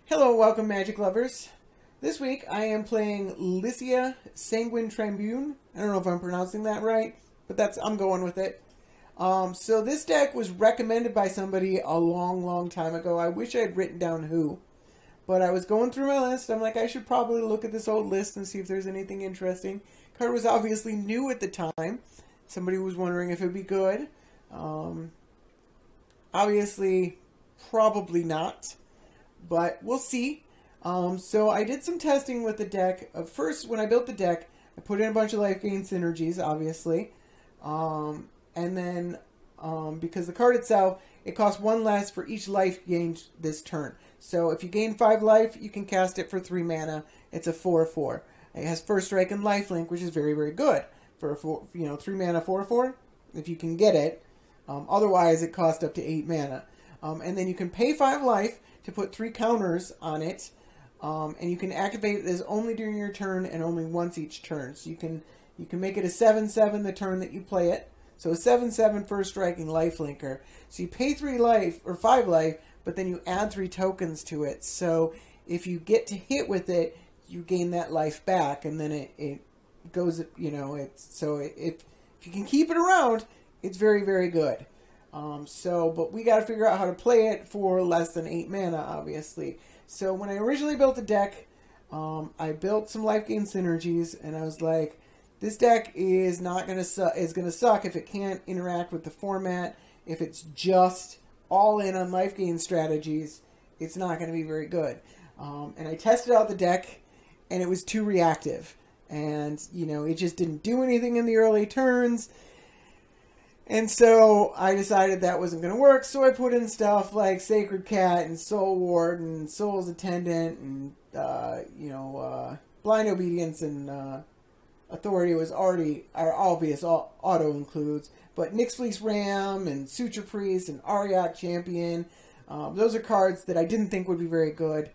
Hello, welcome Magic lovers. This week I am playing Licia Sanguine Tribune. I don't know if I'm pronouncing that right, but I'm going with it. So this deck was recommended by somebody a long time ago. I wish I had written down who. But I was going through my list. I'm like, I should probably look at this old list and see if there's anything interesting. Card was obviously new at the time. Somebody was wondering if it would be good. Obviously, probably not. But we'll see. So I did some testing with the deck. First, when I built the deck, I put in a bunch of Lifegain synergies, obviously. And then, because the card itself, it costs 1 less for each life gained this turn. So if you gain 5 life, you can cast it for 3 mana. It's a 4/4. It has First Strike and Lifelink, which is very good for a 3 mana 4/4 if you can get it. Otherwise, it costs up to 8 mana. And then you can pay 5 life to put 3 counters on it, and you can activate this only during your turn and only once each turn. So you can make it a 7/7 the turn that you play it. So a 7/7 First Striking Lifelinker. So you pay 3 life or 5 life, but then you add 3 tokens to it. So if you get to hit with it, you gain that life back, and then it goes. If you can keep it around, it's very good. But we got to figure out how to play it for less than 8 mana, obviously. So when I originally built the deck, I built some Lifegain synergies, and I was like, this deck is gonna suck if it can't interact with the format. If it's just all in on Lifegain strategies, it's not going to be very good. And I tested out the deck, and it was too reactive, and it just didn't do anything in the early turns. And so I decided that wasn't going to work, so I put in stuff like Sacred Cat and Soul Ward and Soul's Attendant and, Blind Obedience and Authority was already our obvious auto includes. But Nyx Fleece Ram and Suture Priest and Ariok Champion, those are cards that I didn't think would be very good.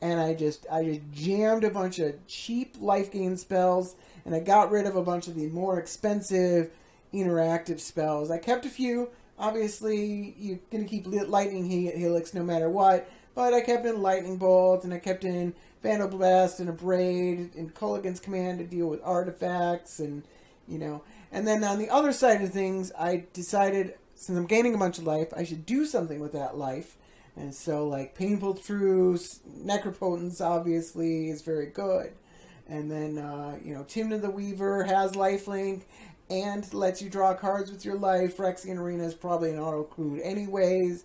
And I just jammed a bunch of cheap Lifegain spells, and I got rid of a bunch of the more expensive interactive spells. I kept a few. Obviously, you're going to keep Lightning Helix no matter what, but I kept in Lightning Bolt, and I kept in Vandal Blast and Abrade and Culligan's Command to deal with artifacts, and and then on the other side of things, I decided, since I'm gaining a bunch of life, I should do something with that life. And so, like, Painful Truce, Necropotence, obviously, is very good. And then, Timna the Weaver has lifelink and lets you draw cards with your life. Phyrexian Arena is probably an auto-include anyways.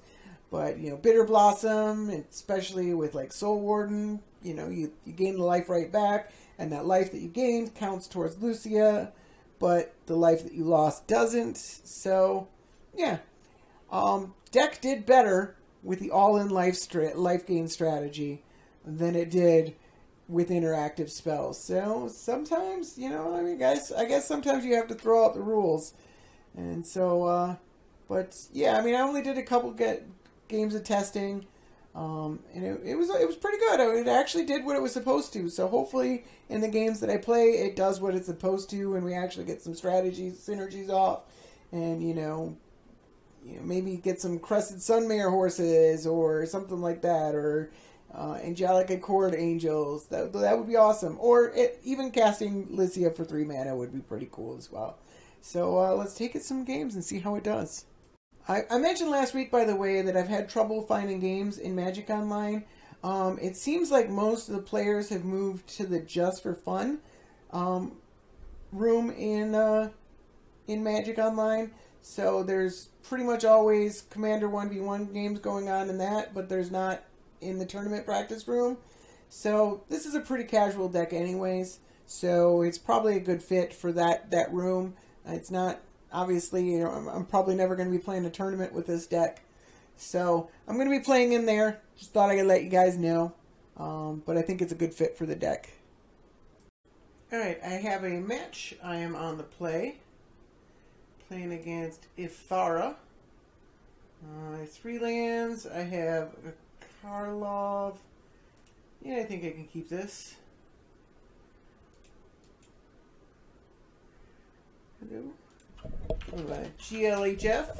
But, Bitter Blossom, especially with, like, Soul Warden, you gain the life right back. And that life that you gained counts towards Licia, but the life that you lost doesn't. So, yeah. Deck did better with the all-in life gain strategy than it did with interactive spells. So sometimes, guys, I guess sometimes you have to throw out the rules. And so, but yeah, I only did a couple games of testing, and it was pretty good. It actually did what it was supposed to. So hopefully in the games that I play, it does what it's supposed to, and we actually get some synergies off, and maybe get some Crested Sunmare horses or something like that, or Angelic Accord Angels. That would be awesome. Or even casting Licia for 3 mana would be pretty cool as well. So let's take it some games and see how it does. I mentioned last week, by the way, that I've had trouble finding games in Magic Online. It seems like most of the players have moved to the Just for Fun room in Magic Online. So there's pretty much always Commander 1v1 games going on in that, but there's not in the tournament practice room. So this is a pretty casual deck anyways, so it's probably a good fit for that room. It's not, obviously, I'm probably never going to be playing a tournament with this deck. So I'm going to be playing in there. Just thought I could let you guys know. But I think it's a good fit for the deck. Alright, I have a match. I am on the play. Playing against Ephara. 3 lands. I have a Karlov. Yeah, I think I can keep this. Hello. GLHF.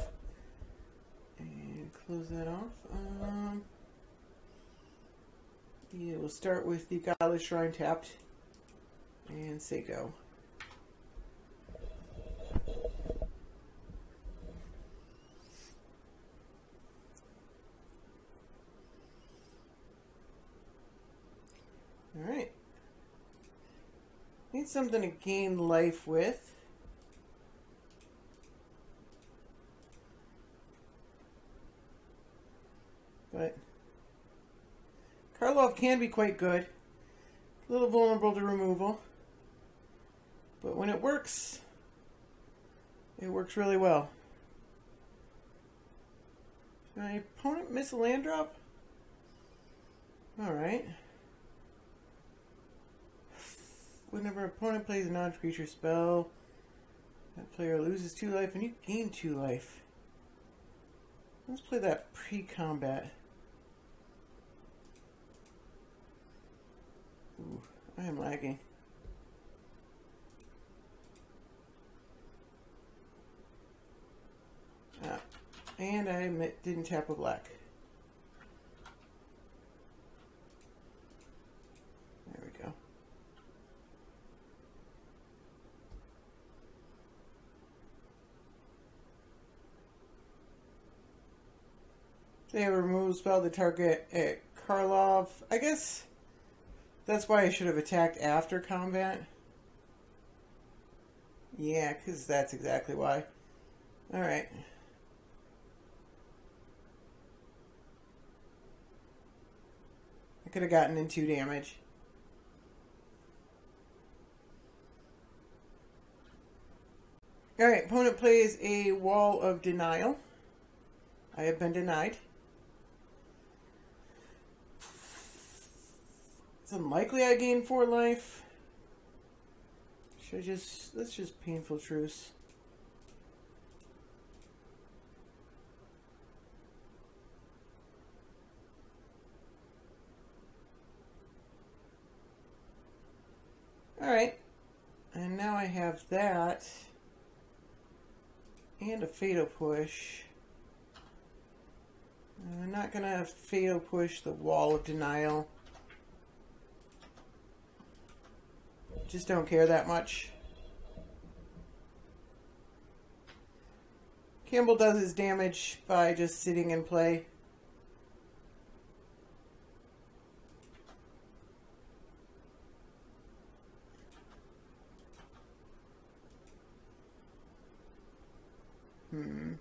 And close that off. Yeah, we'll start with the Godless Shrine tapped and say go. Alright. Need something to gain life with. But Karlov can be quite good. A little vulnerable to removal. But when it works really well. Did my opponent miss a land drop? Alright. Whenever an opponent plays a non-creature spell, that player loses 2 life and you gain 2 life. Let's play that pre-combat. Ooh, I am lagging. And I didn't tap a black. There we go. They have a remove spell to target at Karlov. I guess that's why I should have attacked after combat. Yeah, because that's exactly why. Alright. I could have gotten in 2 damage. Alright, opponent plays a Wall of Denial. I have been denied. It's unlikely I gain 4 life. Should I just... let's just Painful Truce. Alright. And now I have that. And a Fatal Push. I'm not going to Fatal Push the Wall of Denial. Just don't care that much. Campbell does his damage by just sitting in play. Don't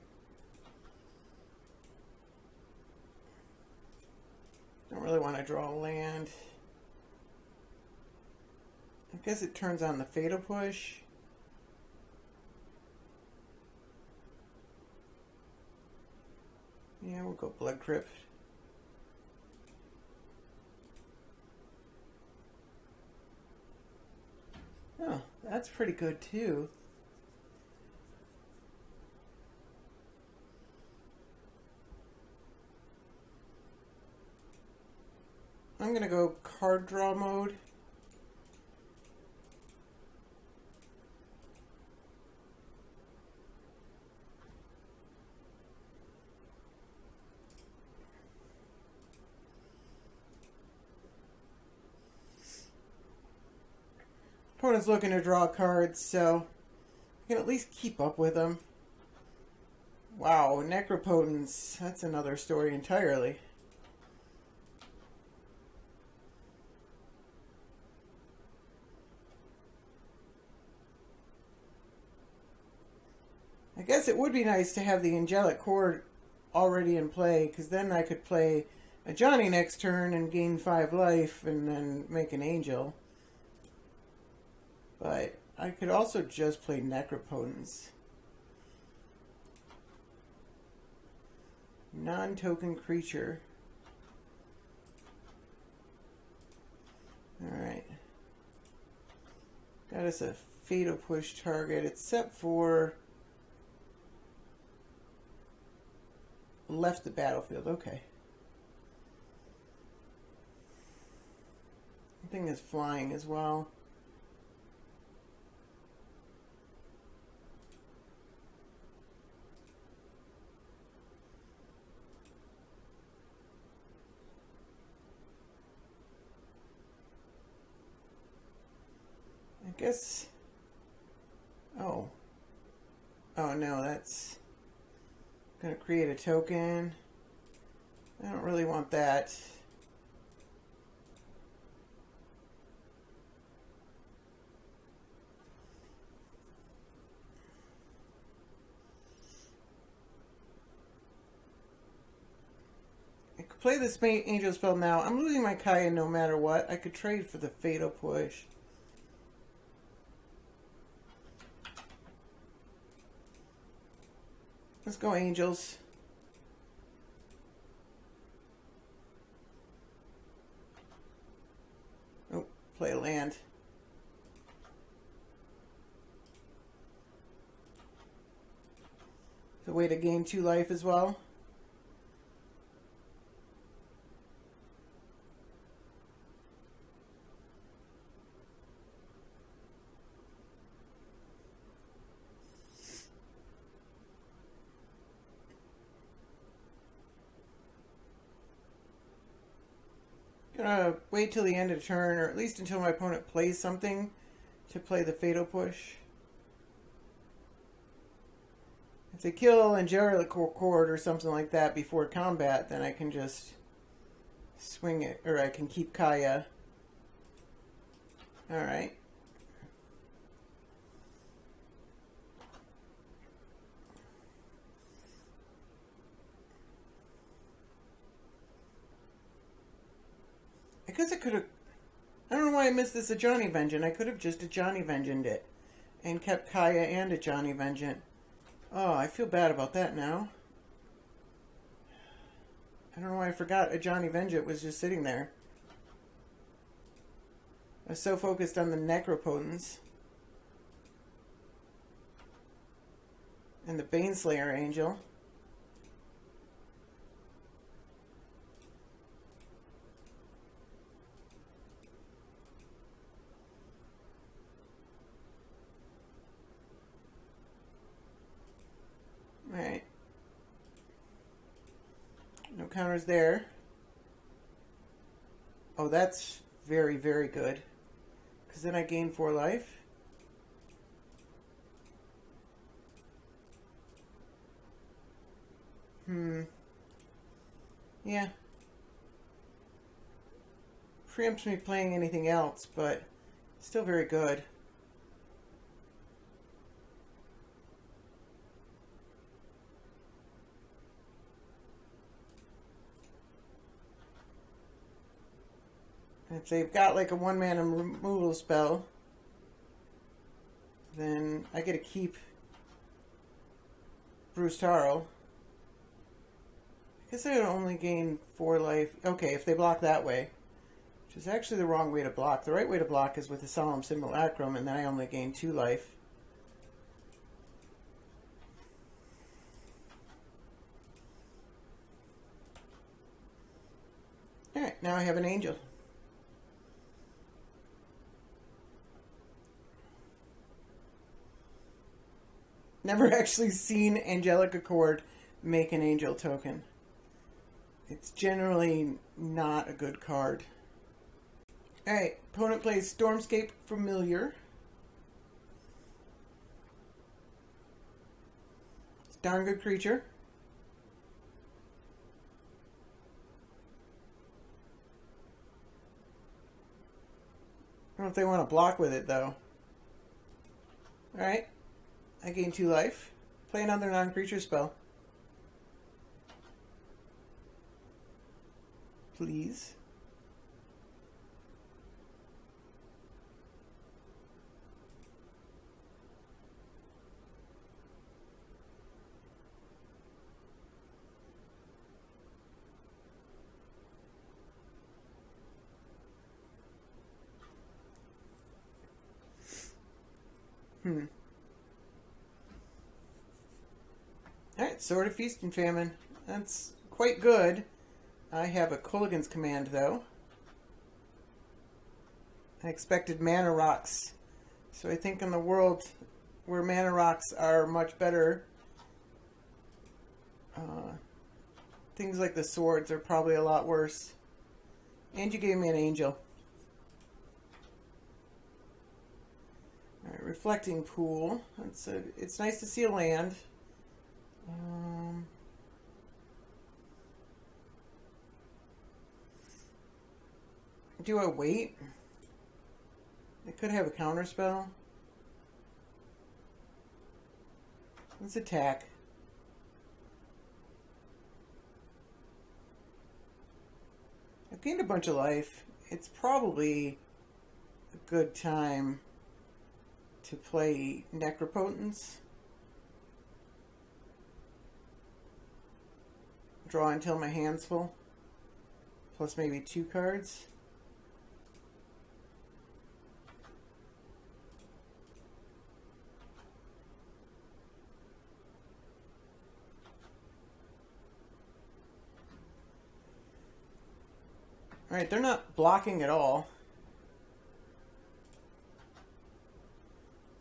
really want to draw a land. I guess it turns on the Fatal Push. Yeah, we'll go Blood Crypt. Oh, that's pretty good too. I'm gonna go card draw mode. Opponent's looking to draw cards, so I can at least keep up with them. Wow, Necropotence. That's another story entirely. I guess it would be nice to have the Angelic Chord already in play, because then I could play a Johnny next turn and gain 5 life and then make an Angel. But I could also just play Necropotence. Non-token creature. Alright. Got us a Fatal Push target, except for left the battlefield. Okay. The thing is flying as well. guess... Oh. Oh no, that's going to create a token. I don't really want that. I could play this angel spell now. I'm losing my Kaya no matter what. I could trade for the Fatal Push. Let's go, angels. Oh, play a land. It's a way to gain 2 life as well. Gonna wait till the end of the turn, or at least until my opponent plays something to play the Fatal Push. If they kill Angelical Cord or something like that before combat, then I can just swing it, or I can keep Kaya. Alright. I guess I could have... I don't know why I missed this Ajani Vengeance. I could have just Ajani Vengeant it and kept Kaya and Ajani Vengeant. Oh, I feel bad about that now. I don't know why I forgot Ajani Vengeant was just sitting there. I was so focused on the Necropotence and the Baneslayer Angel. Alright. No counters there. Oh, that's very, very good. Because then I gain 4 life. Yeah. Preempts me playing anything else, but still very good. If they've got like a 1-mana removal spell, then I get to keep Bruce Taro. I guess I would only gain 4 life. Okay, if they block that way, which is actually the wrong way to block. The right way to block is with the Solemn Simulacrum, and then I only gain 2 life. Alright, now I have an angel. Never actually seen Angelic Accord make an angel token. It's generally not a good card. Alright, opponent plays Stormscape Familiar. It's a darn good creature. I don't know if they want to block with it though. Alright. I gain 2 life. Play another non-creature spell. Please. Alright, Sword of Feast and Famine. That's quite good. I have a Kulligan's Command, though. I expected Mana Rocks. So I think in the world where Mana Rocks are much better, things like the swords are probably a lot worse. And you gave me an angel. Reflecting Pool. It's nice to see a land. Do I wait? I could have a counter spell. Let's attack. I've gained a bunch of life. It's probably a good time to play Necropotence. Draw until my hand's full. Plus maybe 2 cards. Alright, they're not blocking at all.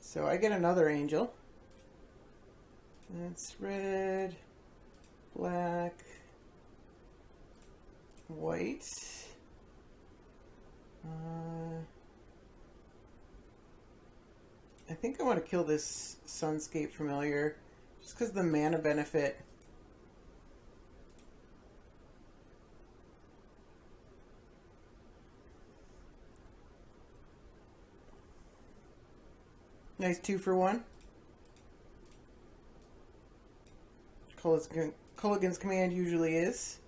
So I get another angel. It's red, black, white. I think I want to kill this Sunscape Familiar just because the mana benefit. Nice 2-for-1. Culligan's Command usually is.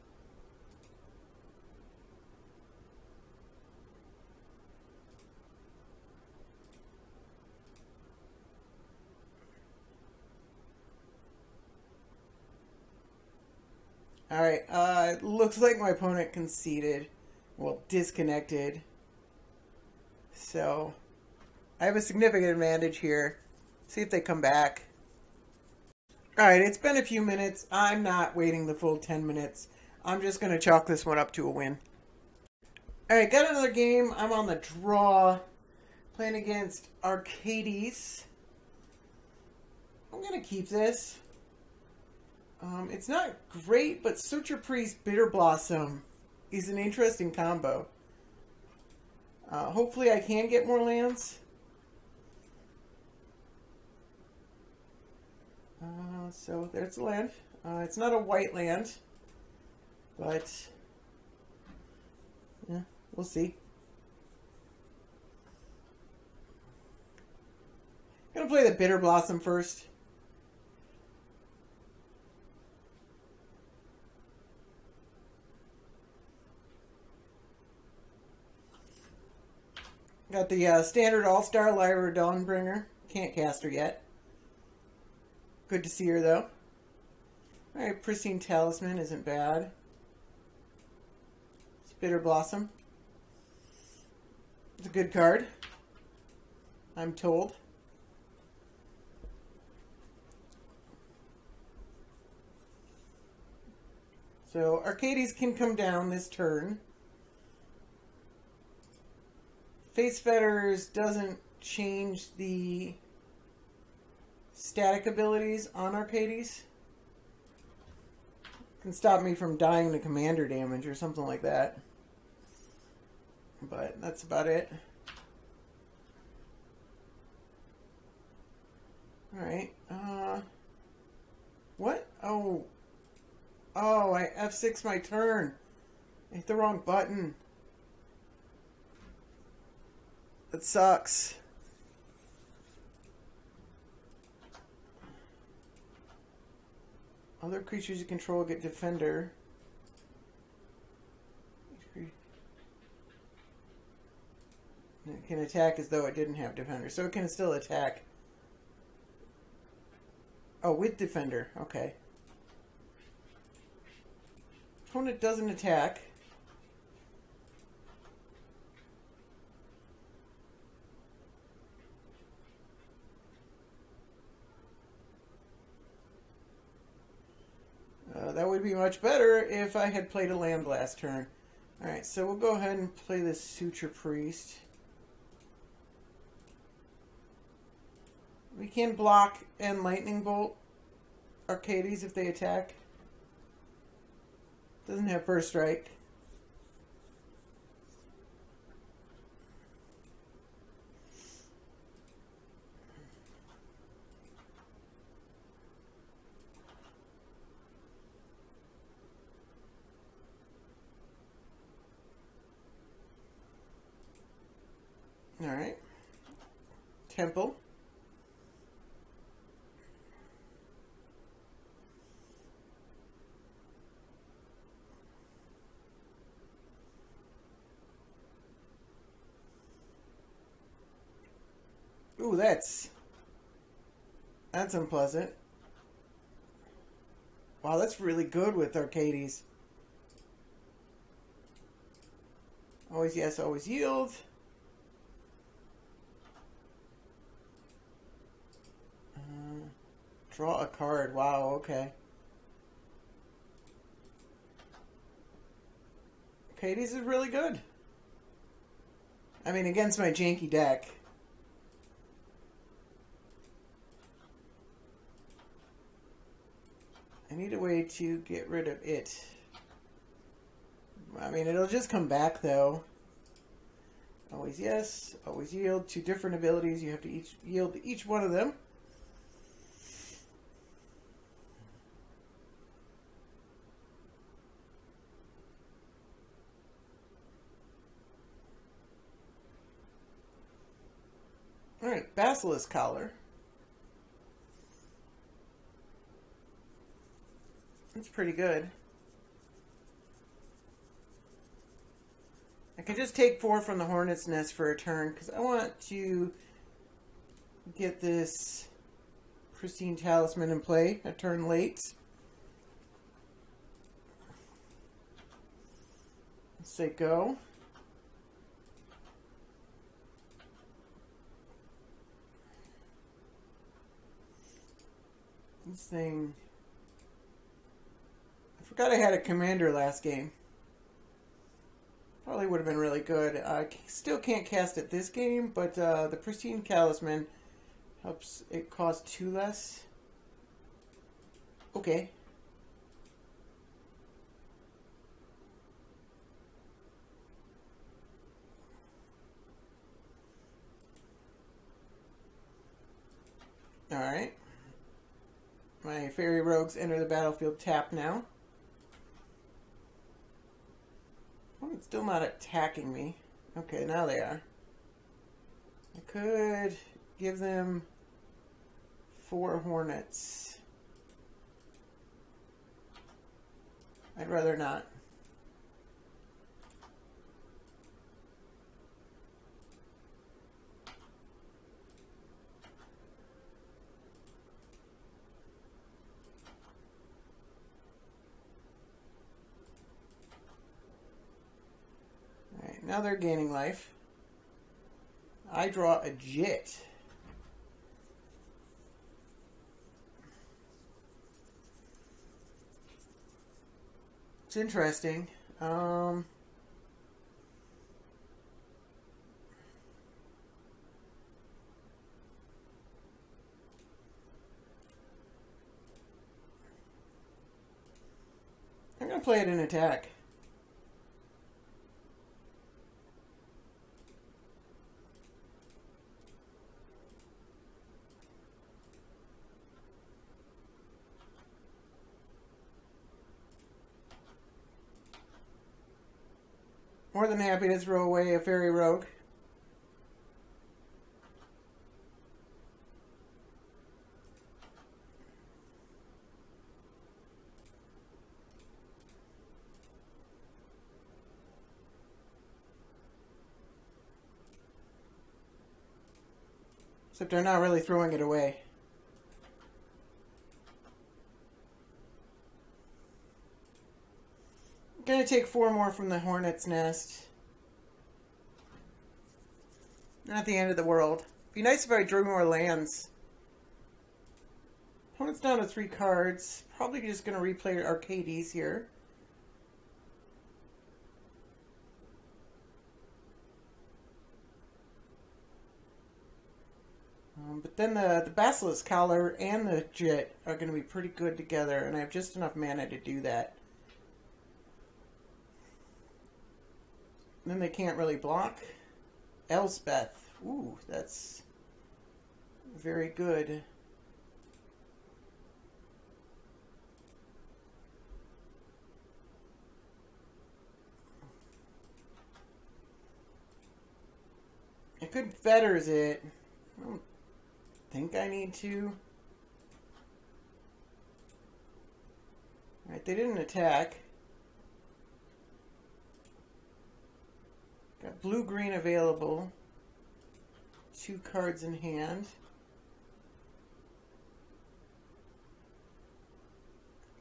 Alright, looks like my opponent conceded. Well, disconnected. So I have a significant advantage here. See if they come back. Alright, it's been a few minutes. I'm not waiting the full 10 minutes. I'm just going to chalk this one up to a win. Alright, got another game. I'm on the draw. Playing against Arcades. I'm going to keep this. It's not great, but Suture Priest Bitter Blossom is an interesting combo. Hopefully I can get more lands. So there's the land. It's not a white land, but yeah, we'll see. I'm gonna play the Bitter Blossom first. Got the standard All-Star Lyra Dawnbringer. Can't cast her yet. Good to see her, though. Alright, Pristine Talisman isn't bad. It's Bitter Blossom. It's a good card, I'm told. So, Arcades can come down this turn. Face Fetters doesn't change the static abilities on Arcades. Can stop me from dying to commander damage or something like that. But that's about it. Alright. What? Oh, I F6 my turn. I hit the wrong button. That sucks. Other creatures you control get Defender. It can attack as though it didn't have Defender. So it can still attack. Oh, with Defender. Okay. Opponent doesn't attack. That would be much better if I had played a land last turn. Alright, so we'll go ahead and play this Suture Priest. We can block and Lightning Bolt Arcades if they attack. Doesn't have first strike. Alright. Temple. Ooh, that's unpleasant. Wow, that's really good with Arcades. Always yes, always yield. Draw a card. Wow, okay. Arcades is really good. I mean, against my janky deck. I need a way to get rid of it. I mean, it'll just come back, though. Always yes, always yield. 2 different abilities. You have to yield to each one of them. Alright, Basilisk Collar. That's pretty good. I can just take 4 from the Hornet's Nest for a turn, because I want to get this Pristine Talisman in play a turn late. Let's say go. This thing... I forgot I had a commander last game. Probably would have been really good. I still can't cast it this game, but the Pristine Talisman helps it cost 2 less. Okay. Alright. My Fairy Rogues enter the battlefield tapped now. Oh, it's still not attacking me. Okay, now they are. I could give them 4 Hornets. I'd rather not. Now they're gaining life. I draw a Jit. It's interesting. I'm going to play it in attack. More than happy to throw away a Fairy Rogue. Except they're not really throwing it away. I'm going to take 4 more from the Hornet's Nest. Not the end of the world. Be nice if I drew more lands. Opponent's down to 3 cards. Probably just going to replay Arcades here. But then the Basilisk Collar and the Jit are going to be pretty good together, and I have just enough mana to do that. Then they can't really block. Elspeth. Ooh, that's very good. I could fetters it. I don't think I need to. Alright, they didn't attack. Got blue-green available. 2 cards in hand.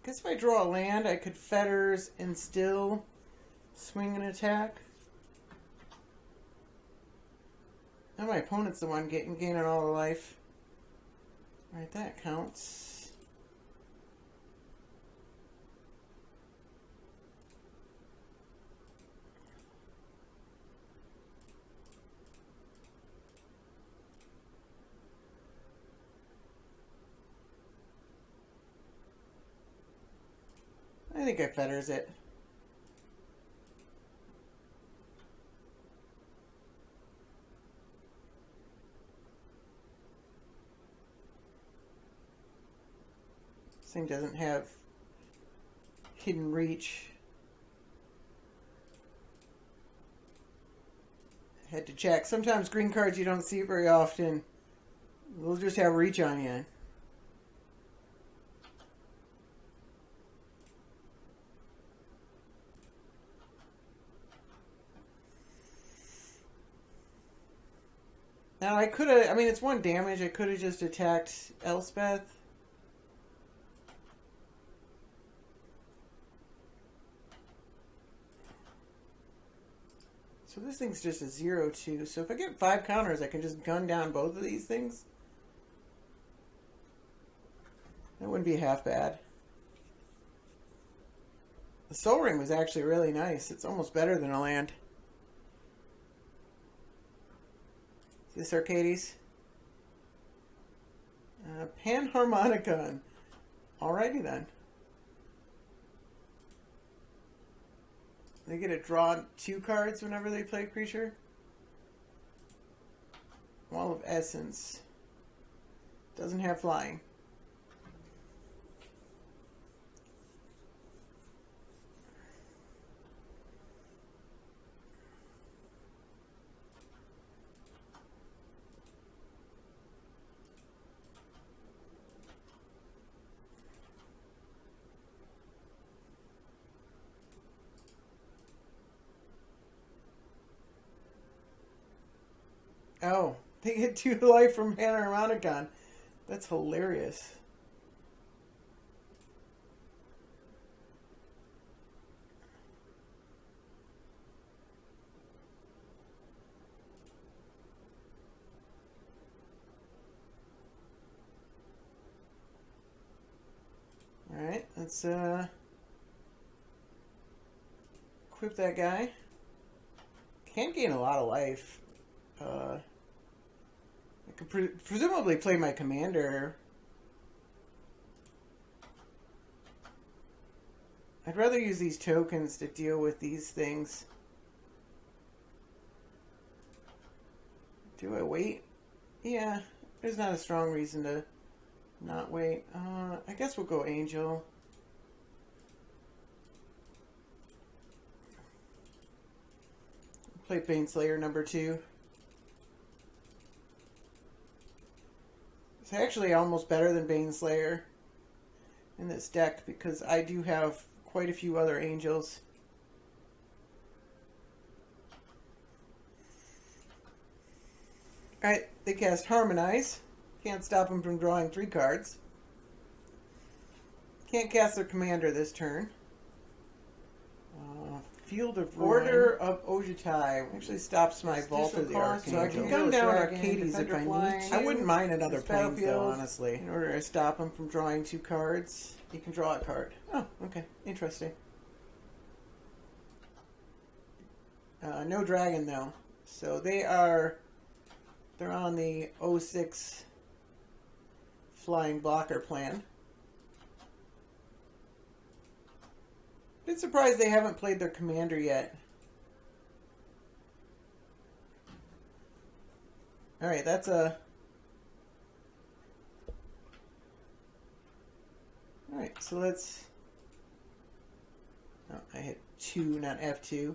I guess if I draw a land, I could fetters and still swing an attack. Now my opponent's the one gaining all the life. Alright, that counts. I think I fetters it. This thing doesn't have hidden reach. Had to check. Sometimes green cards you don't see very often. They'll just have reach on you. Now I could have, I mean it's 1 damage, I could have just attacked Elspeth. So this thing's just a 0/2. So if I get 5 counters, I can just gun down both of these things. That wouldn't be half bad. The Soul Ring was actually really nice. It's almost better than a land. This Arcades. Panharmonicon. Alrighty then. They get to draw 2 cards whenever they play a creature. Wall of Essence. Doesn't have flying. Oh, they get 2 life from Panharmonicon. That's hilarious. Alright, let's equip that guy. Can't gain a lot of life. I could presumably play my commander. I'd rather use these tokens to deal with these things. Do I wait? Yeah, there's not a strong reason to not wait. I guess we'll go Angel. Play Baneslayer number 2. It's actually almost better than Baneslayer in this deck because I do have quite a few other angels. Alright, they cast Harmonize. Can't stop them from drawing 3 cards. Can't cast their commander this turn. Field of Ruin. Order of Ojutai actually stops my Vault of the Archangel. So I can gun down Arcades if I need to. I wouldn't mind another Plains though, honestly. In order to stop him from drawing 2 cards, you can draw a card. Oh, okay. Interesting. No dragon though. So they're on the 06 flying blocker plan. Bit surprised they haven't played their commander yet. Alright, that's a... Alright, so let's... Oh, I hit 2, not F2.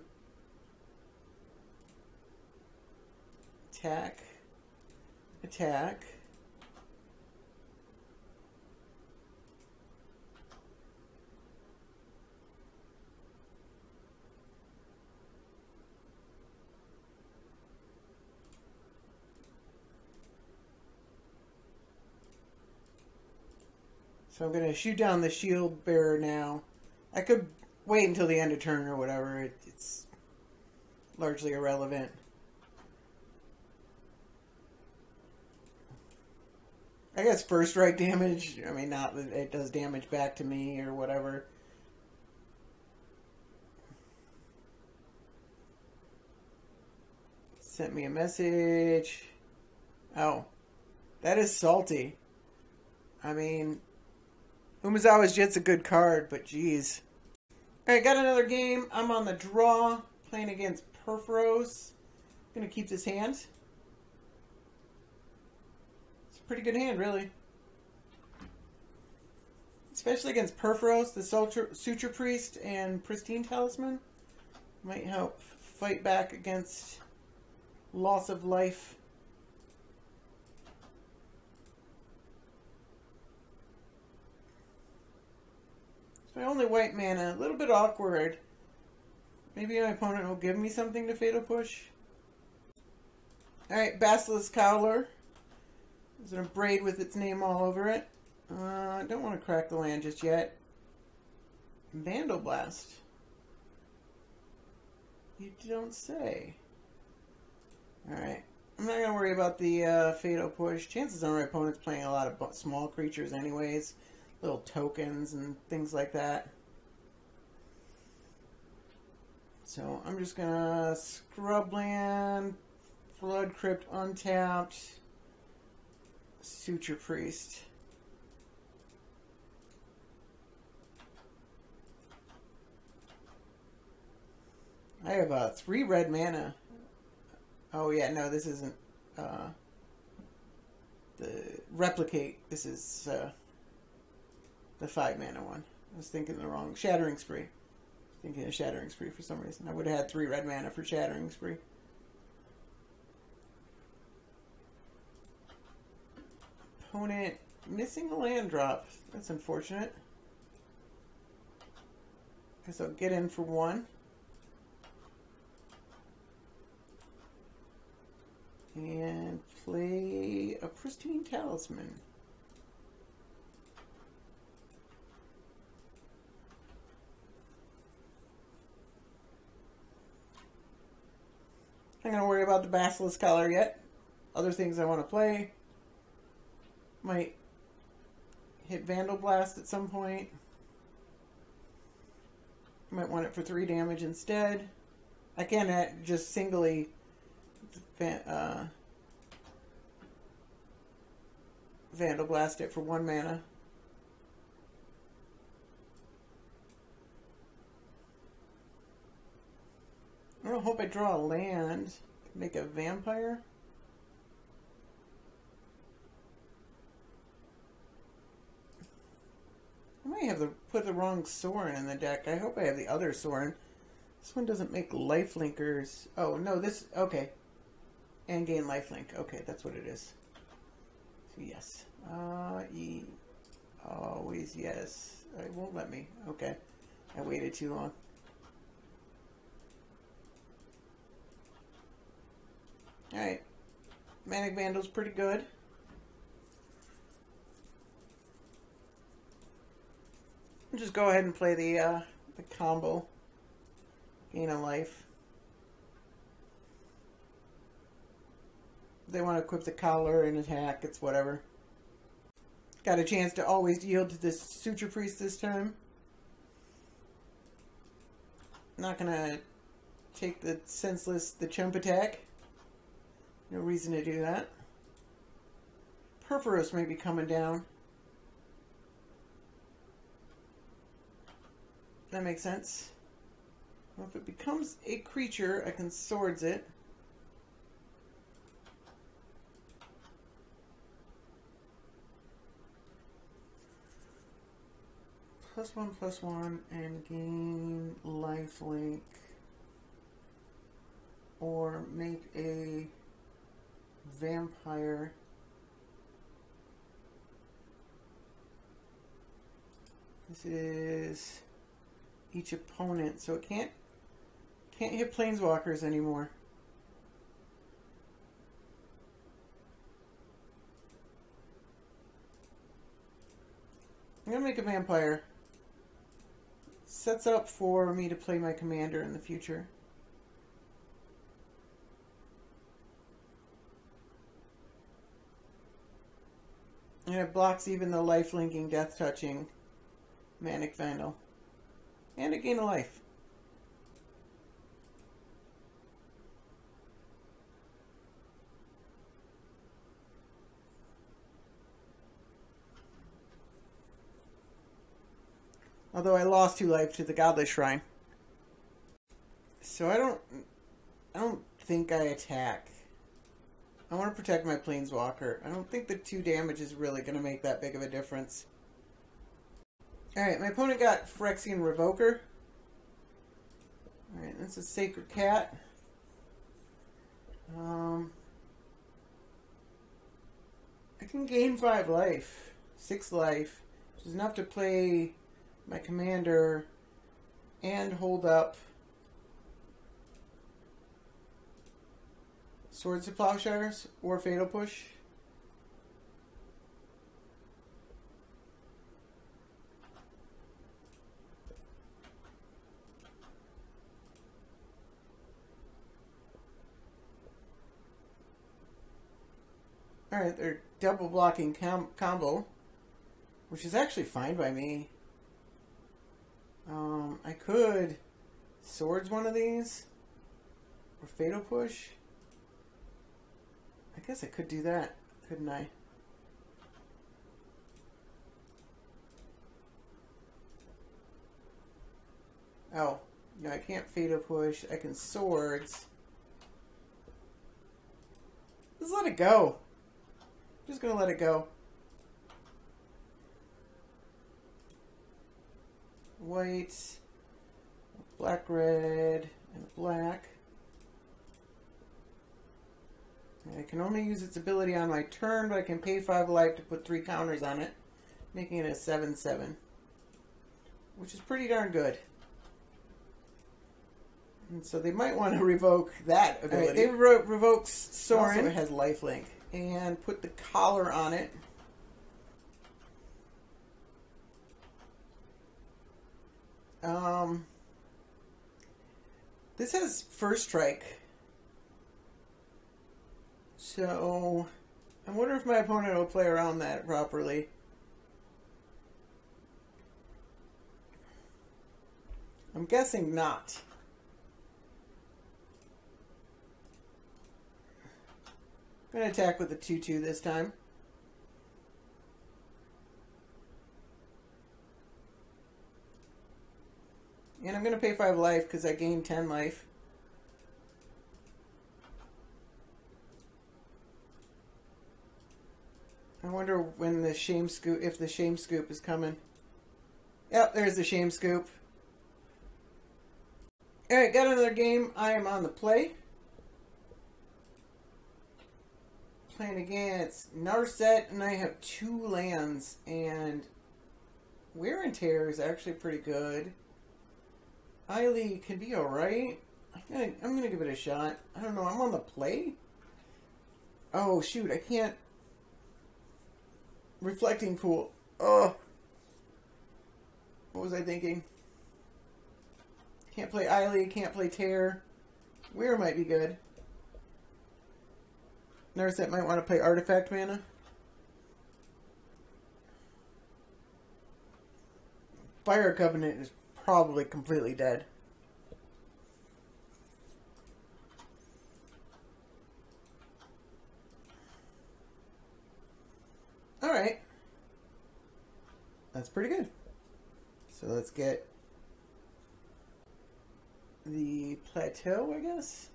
Attack. Attack. So I'm going to shoot down the shield bearer now. I could wait until the end of turn or whatever. It's largely irrelevant. I guess first strike damage. I mean, not that it does damage back to me or whatever. Sent me a message. Oh, that is salty. I mean, Umezawa's Jet's a good card, but geez. Alright, got another game. I'm on the draw, playing against Purphoros. Gonna keep this hand. It's a pretty good hand, really. Especially against Purphoros, the Suture Priest, and Pristine Talisman. Might help fight back against loss of life. My only white mana, a little bit awkward. Maybe my opponent will give me something to Fatal Push. Alright, Basilisk Cowler. There's an Abrade with its name all over it. I don't want to crack the land just yet. Vandal Blast. You don't say. Alright. I'm not going to worry about the Fatal Push. Chances are my opponent's playing a lot of small creatures anyways. Little tokens and things like that. So I'm just gonna Scrubland, Flood Crypt untapped, Suture Priest. I have 3 red mana. Oh yeah, no, this isn't the Replicate. This is the 5 mana one. I was thinking the wrong. Shattering Spree. Thinking of Shattering Spree for some reason. I would have had 3 red mana for Shattering Spree. Opponent missing a land drop. That's unfortunate. Guess I'll get in for 1. And play a Pristine Talisman. I'm not going to worry about the Basilisk Collar yet. Other things I want to play. Might hit Vandal Blast at some point. Might want it for 3 damage instead. I can just singly Vandal Blast it for 1 mana. I don't hope I draw a land. Make a vampire. I might have put the wrong Sorin in the deck. I hope I have the other Sorin. This one doesn't make lifelinkers. Oh, no, this... Okay. And gain lifelink. Okay, that's what it is. So, yes. Always yes. It won't let me. Okay. I waited too long. Alright. Manic Vandal's pretty good. I'll just go ahead and play the combo. Gain a life. If they want to equip the collar and attack, it's whatever. Got a chance to always yield to this Suture Priest this time. Not gonna take the senseless, the chump attack. No reason to do that. Purphoros may be coming down. That makes sense. Well, if it becomes a creature, I can swords it. +1/+1 and gain lifelink. Or make a vampire. This is each opponent, so it can't hit planeswalkers anymore. I'm gonna make a vampire. Sets up for me to play my commander in the future. And it blocks even the life-linking, death-touching Manic Vandal. And a gain of life. Although I lost 2 life to the Godless Shrine. So I don't think I attack. I want to protect my Planeswalker. I don't think the 2 damage is really going to make that big of a difference. Alright, my opponent got Phyrexian Revoker. Alright, that's a Sacred Cat. I can gain 5 life. 6 life. Which is enough to play my commander and hold up Swords to Plowshares or Fatal Push. Alright, they're double blocking combo, which is actually fine by me. I could Swords one of these or Fatal Push. I guess I could do that, couldn't I? Oh, no, I can't Fatal Push. I can Swords. Let's let it go. I'm just gonna let it go. White, black, red, and black. And I can only use its ability on my turn, but I can pay 5 life to put 3 counters on it, making it a 7/7, which is pretty darn good. And so they might want to revoke that ability. Right, they revokes Sorin. Also, it has lifelink. And put the collar on it. This has First Strike. So I wonder if my opponent will play around that properly. I'm guessing not. I'm going to attack with a 2/2 this time. And I'm going to pay 5 life because I gained 10 life. I wonder when the Shame Scoop, if the Shame Scoop is coming. Yep, there's the Shame Scoop. Alright, got another game. I am on the play. Playing against Narset, and I have 2 lands, and Wear and Tear is actually pretty good. Eiley can be alright. I'm gonna give it a shot. I don't know, I'm on the play? Oh shoot, I can't. Reflecting Pool. Oh. What was I thinking? Can't play Eiley, can't play Tear. Wear might be good. Narset might want to play Artifact Mana. Fire Covenant is probably completely dead. Alright. That's pretty good. So let's get the Plateau, I guess.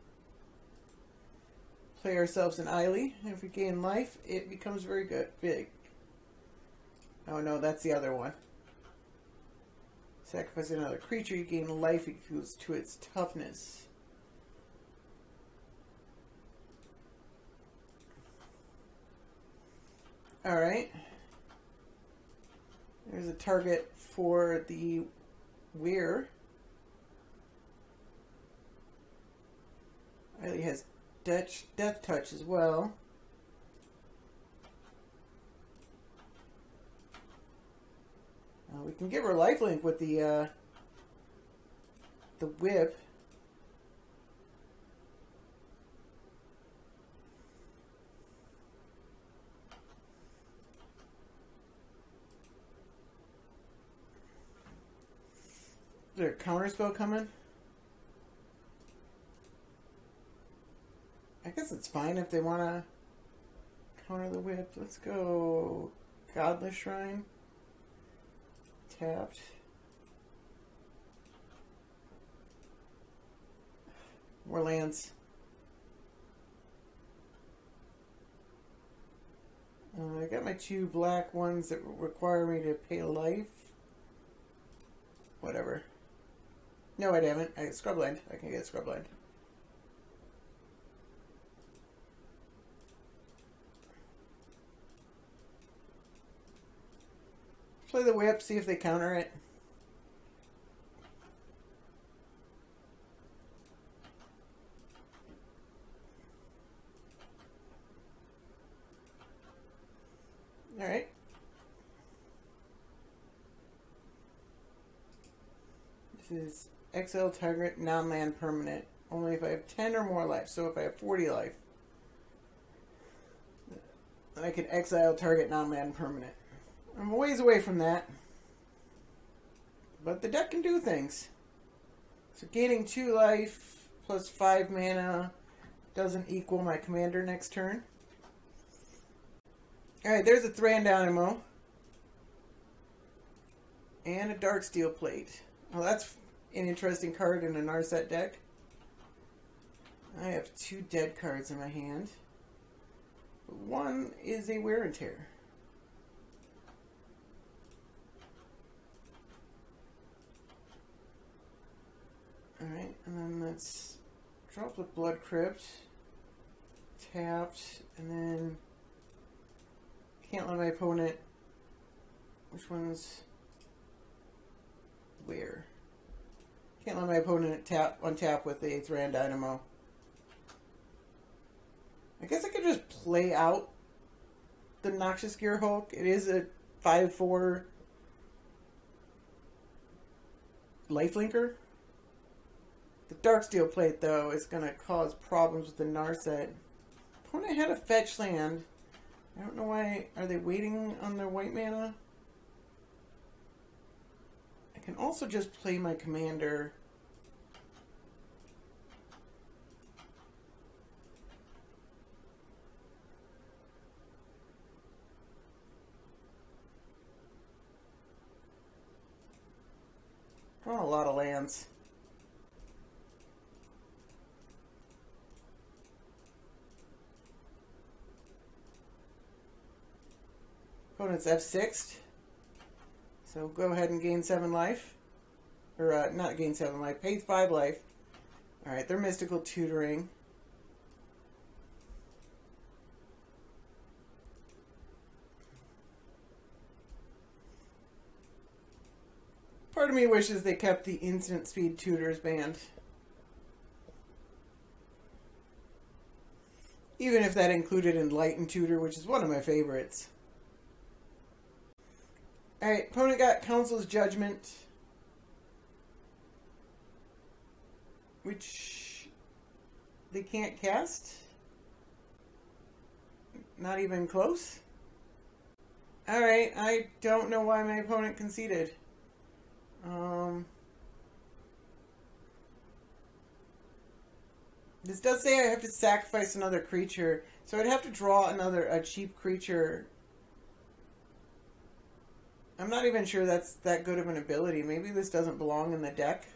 Play ourselves an Eiley. If we gain life, it becomes very good. Big. Oh no, that's the other one. Sacrifice another creature, you gain life equals to its toughness. Alright. There's a target for the Weir. He has death touch as well. We can give her lifelink with the whip. Is there a counter spell coming? I guess it's fine if they want to counter the whip. Let's go Godless Shrine. Tapped. More lands. I got my 2 black ones that require me to pay life. Whatever. No, I haven't. I get Scrubland. I can get Scrubland. Play the whip, see if they counter it. Alright. This is exile target non-land permanent. Only if I have 10 or more life. So if I have 40 life, then I can exile target non-land permanent. I'm a ways away from that. But the deck can do things. So gaining 2 life plus 5 mana doesn't equal my commander next turn. Alright, there's a Thran Dynamo. And a Darksteel Plate. Well, that's an interesting card in a Narset deck. I have 2 dead cards in my hand. But one is a Wear and Tear. Alright, and then let's drop the Blood Crypt. Tapped, and then can't let my opponent. Which one's where? Can't let my opponent untap with the Thran Dynamo. I guess I could just play out the Noxious Gear Hulk. It is a 5/4 lifelinker. The Darksteel Plate, though, is going to cause problems with the Narset. Opponent had a fetch land. I don't know why. Are they waiting on their white mana? I can also just play my commander. Drawing a lot of lands. Opponent's F6'd. So go ahead and gain 7 life. Or, not gain 7 life, pay 5 life. Alright, they're Mystical Tutoring. Part of me wishes they kept the instant speed tutors banned. Even if that included Enlightened Tutor, which is one of my favorites. Alright, opponent got Council's Judgment. Which they can't cast. Not even close. Alright, I don't know why my opponent conceded. This does say I have to sacrifice another creature, so I'd have to draw a cheap creature. I'm not even sure that's that good of an ability. Maybe this doesn't belong in the deck.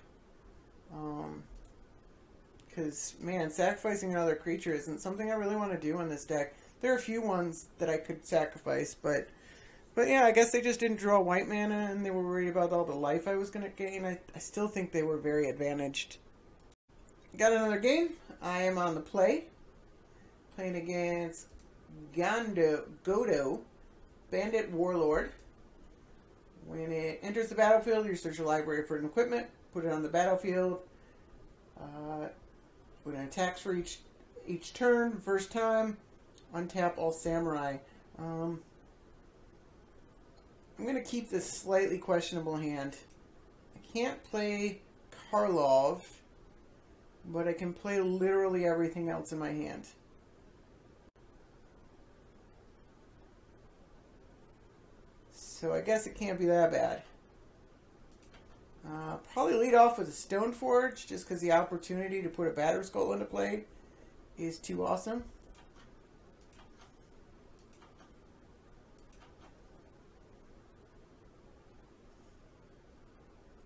Because, man, sacrificing another creature isn't something I really want to do in this deck. There are a few ones that I could sacrifice, but yeah, I guess they just didn't draw white mana, and they were worried about all the life I was going to gain. I still think they were very advantaged. Got another game. I am on the play. Playing against Godo. Bandit Warlord. When it enters the battlefield, you search your library for an equipment, put it on the battlefield. When it attacks for each turn, first time, untap all samurai. I'm going to keep this slightly questionable hand. I can't play Karlov, but I can play literally everything else in my hand. So I guess it can't be that bad. Probably lead off with a Stoneforge, just because the opportunity to put a Batter Skull into play is too awesome.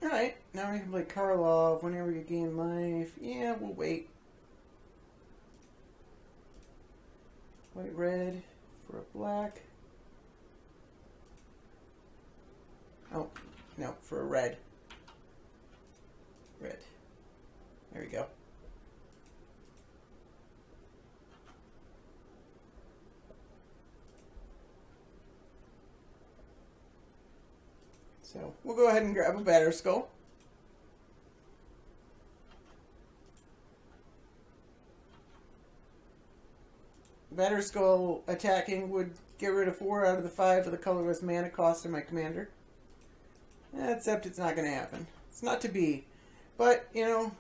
Alright, now we can play Karlov whenever you gain life. Yeah, we'll wait. White, red for a black. Oh, no, for a red. Red. There we go. So, we'll go ahead and grab a Batter Skull. Batter Skull attacking would get rid of 4 out of the 5 of the colorless mana cost of my commander. Except it's not going to happen. It's not to be. But, you know,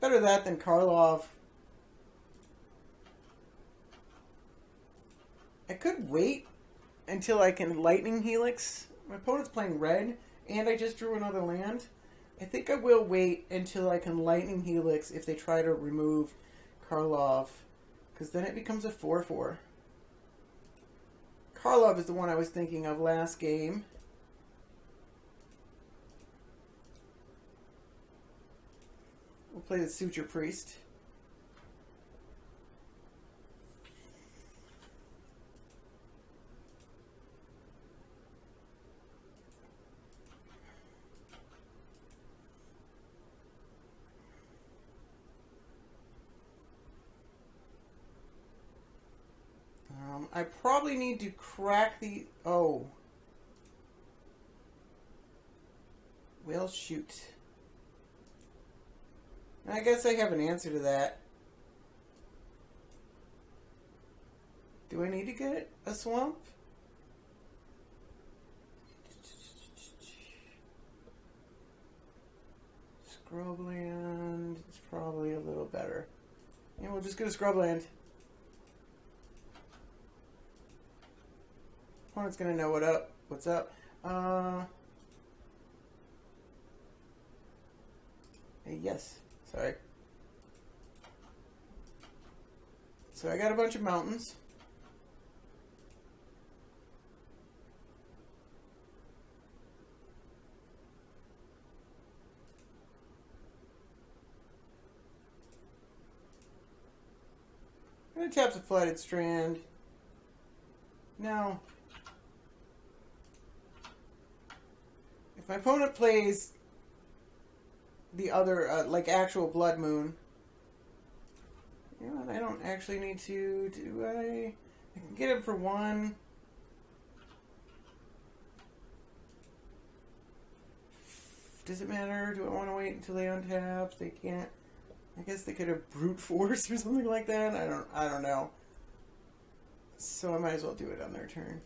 better that than Karlov. I could wait until I can Lightning Helix. My opponent's playing red, and I just drew another land. I think I will wait until I can Lightning Helix if they try to remove Karlov, because then it becomes a 4/4. Karlov is the one I was thinking of last game. We'll play the Suture Priest. I probably need to crack the... Oh. Well, shoot. I guess I have an answer to that. Do I need to get a swamp? Scrubland is probably a little better. Yeah, we'll just get a Scrubland. Opponent's gonna know what's up. Yes. Sorry. So I got a bunch of mountains. I'm gonna tap the Flooded Strand. Now, if my opponent plays the other, like actual Blood Moon, you know, I don't actually need to, do I? I can get him for 1. Does it matter? Do I want to wait until they untap? They can't. I guess they could have brute force or something like that. I don't know. So I might as well do it on their turn.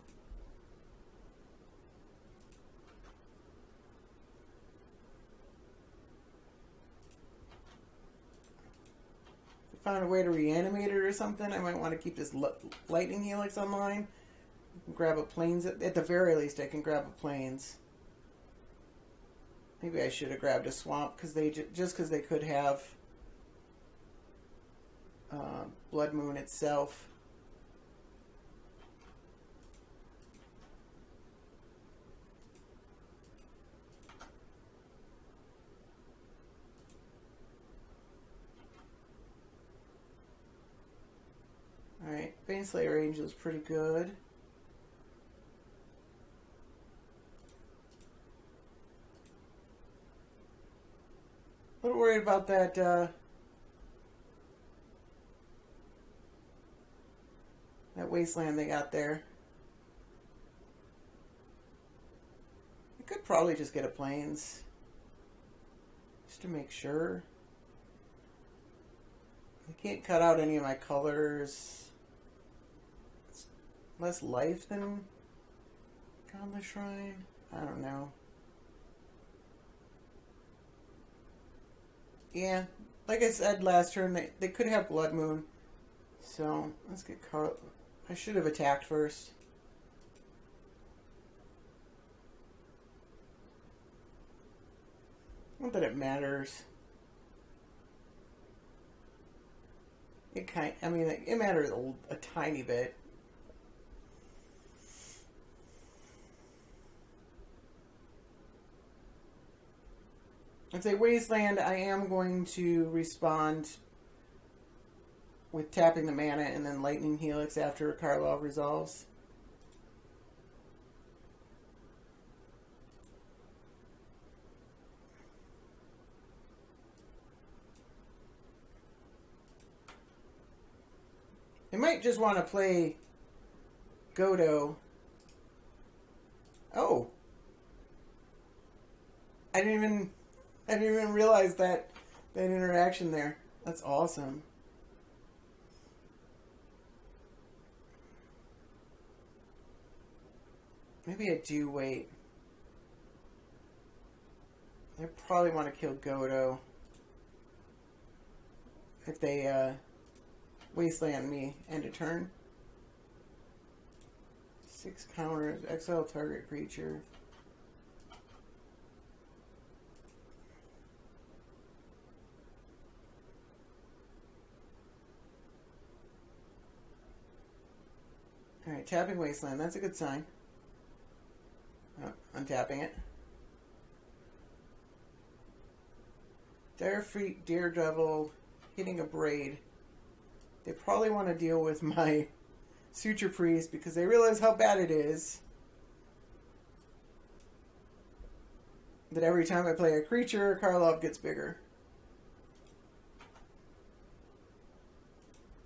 If I found a way to reanimate it or something, I might want to keep this Lightning Helix online. Grab a Plains. At the very least, I can grab a Plains. Maybe I should have grabbed a Swamp because they just because they could have Blood Moon itself. Alright, Baneslayer Angel is pretty good. A little worried about that that wasteland they got there. probably just get a plains. Just to make sure. I can't cut out any of my colors. It's less life than Gauntlet Shrine? I don't know. Yeah, like I said last turn, they could have Blood Moon. So, let's get Carl. I should have attacked first. Not that it matters. It matters a tiny bit. If they Wasteland, I am going to respond with tapping the mana and then Lightning Helix after Karlov resolves. They might just want to play Godo. Oh. I didn't even realize that interaction there. That's awesome. Maybe I do wait. I probably want to kill Godo if they Wasteland me end of turn. 6 counters, exile target creature. Alright, tapping Wasteland, that's a good sign. Oh, untapping it. Direfleet, Daredevil, hitting a Braid. They probably want to deal with my Suture Priest because they realize how bad it is. That every time I play a creature, Karlov gets bigger.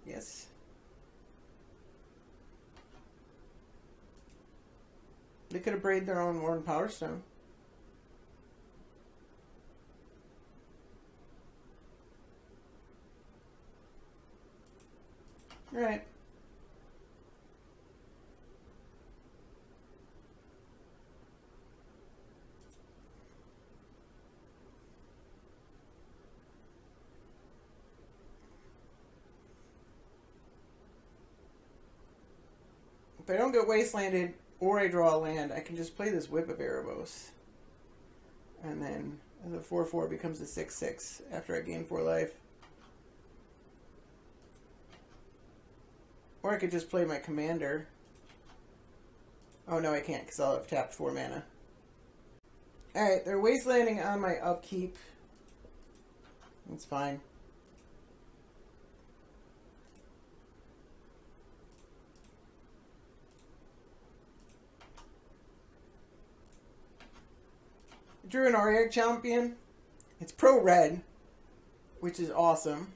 Yes. They could have braided their own Worn Power Stone. Right. If I don't get Wastelanded or I draw a land, I can just play this Whip of Erebos. And then the 4/4 becomes a 6/6 after I gain 4 life. Or I could just play my commander. Oh no, I can't because I'll have tapped 4 mana. Alright, they're Wastelanding on my upkeep. That's fine. Drew an Auric champion. It's pro-red, which is awesome.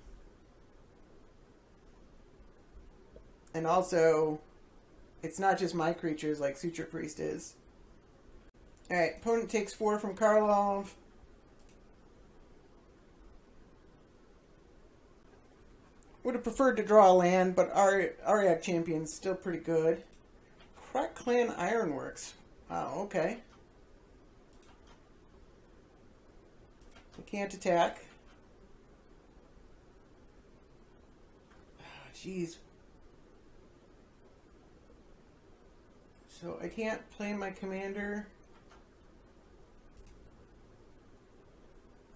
And also, it's not just my creatures like Suture Priest is. Alright, opponent takes 4 from Karlov. Would have preferred to draw a land, but Auric Champion's still pretty good. Crack Clan Ironworks. Wow, okay. I can't attack. Jeez. So I can't play my commander.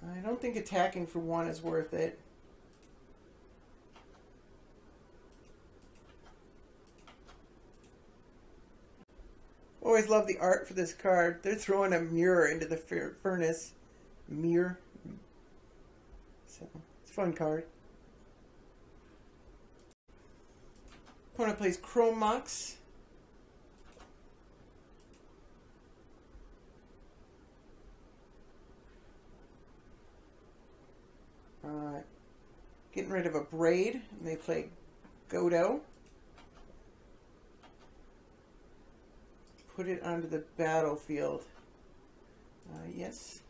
I don't think attacking for 1 is worth it. Always love the art for this card. They're throwing a mirror into the furnace. Mirror. So, it's a fun card. Opponent plays Chrome Mox. Getting rid of a Braid, and they play Godo. Put it onto the battlefield. Yes.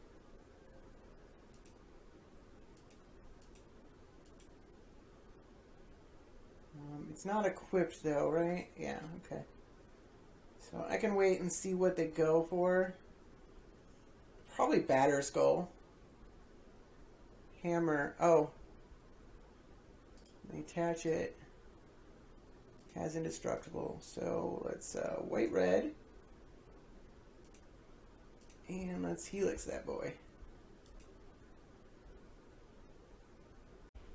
It's not equipped though, right? Yeah, okay. So I can wait and see what they go for. Probably Batter Skull. Hammer. Oh. They attach it. Has indestructible. So let's white red. And let's helix that boy.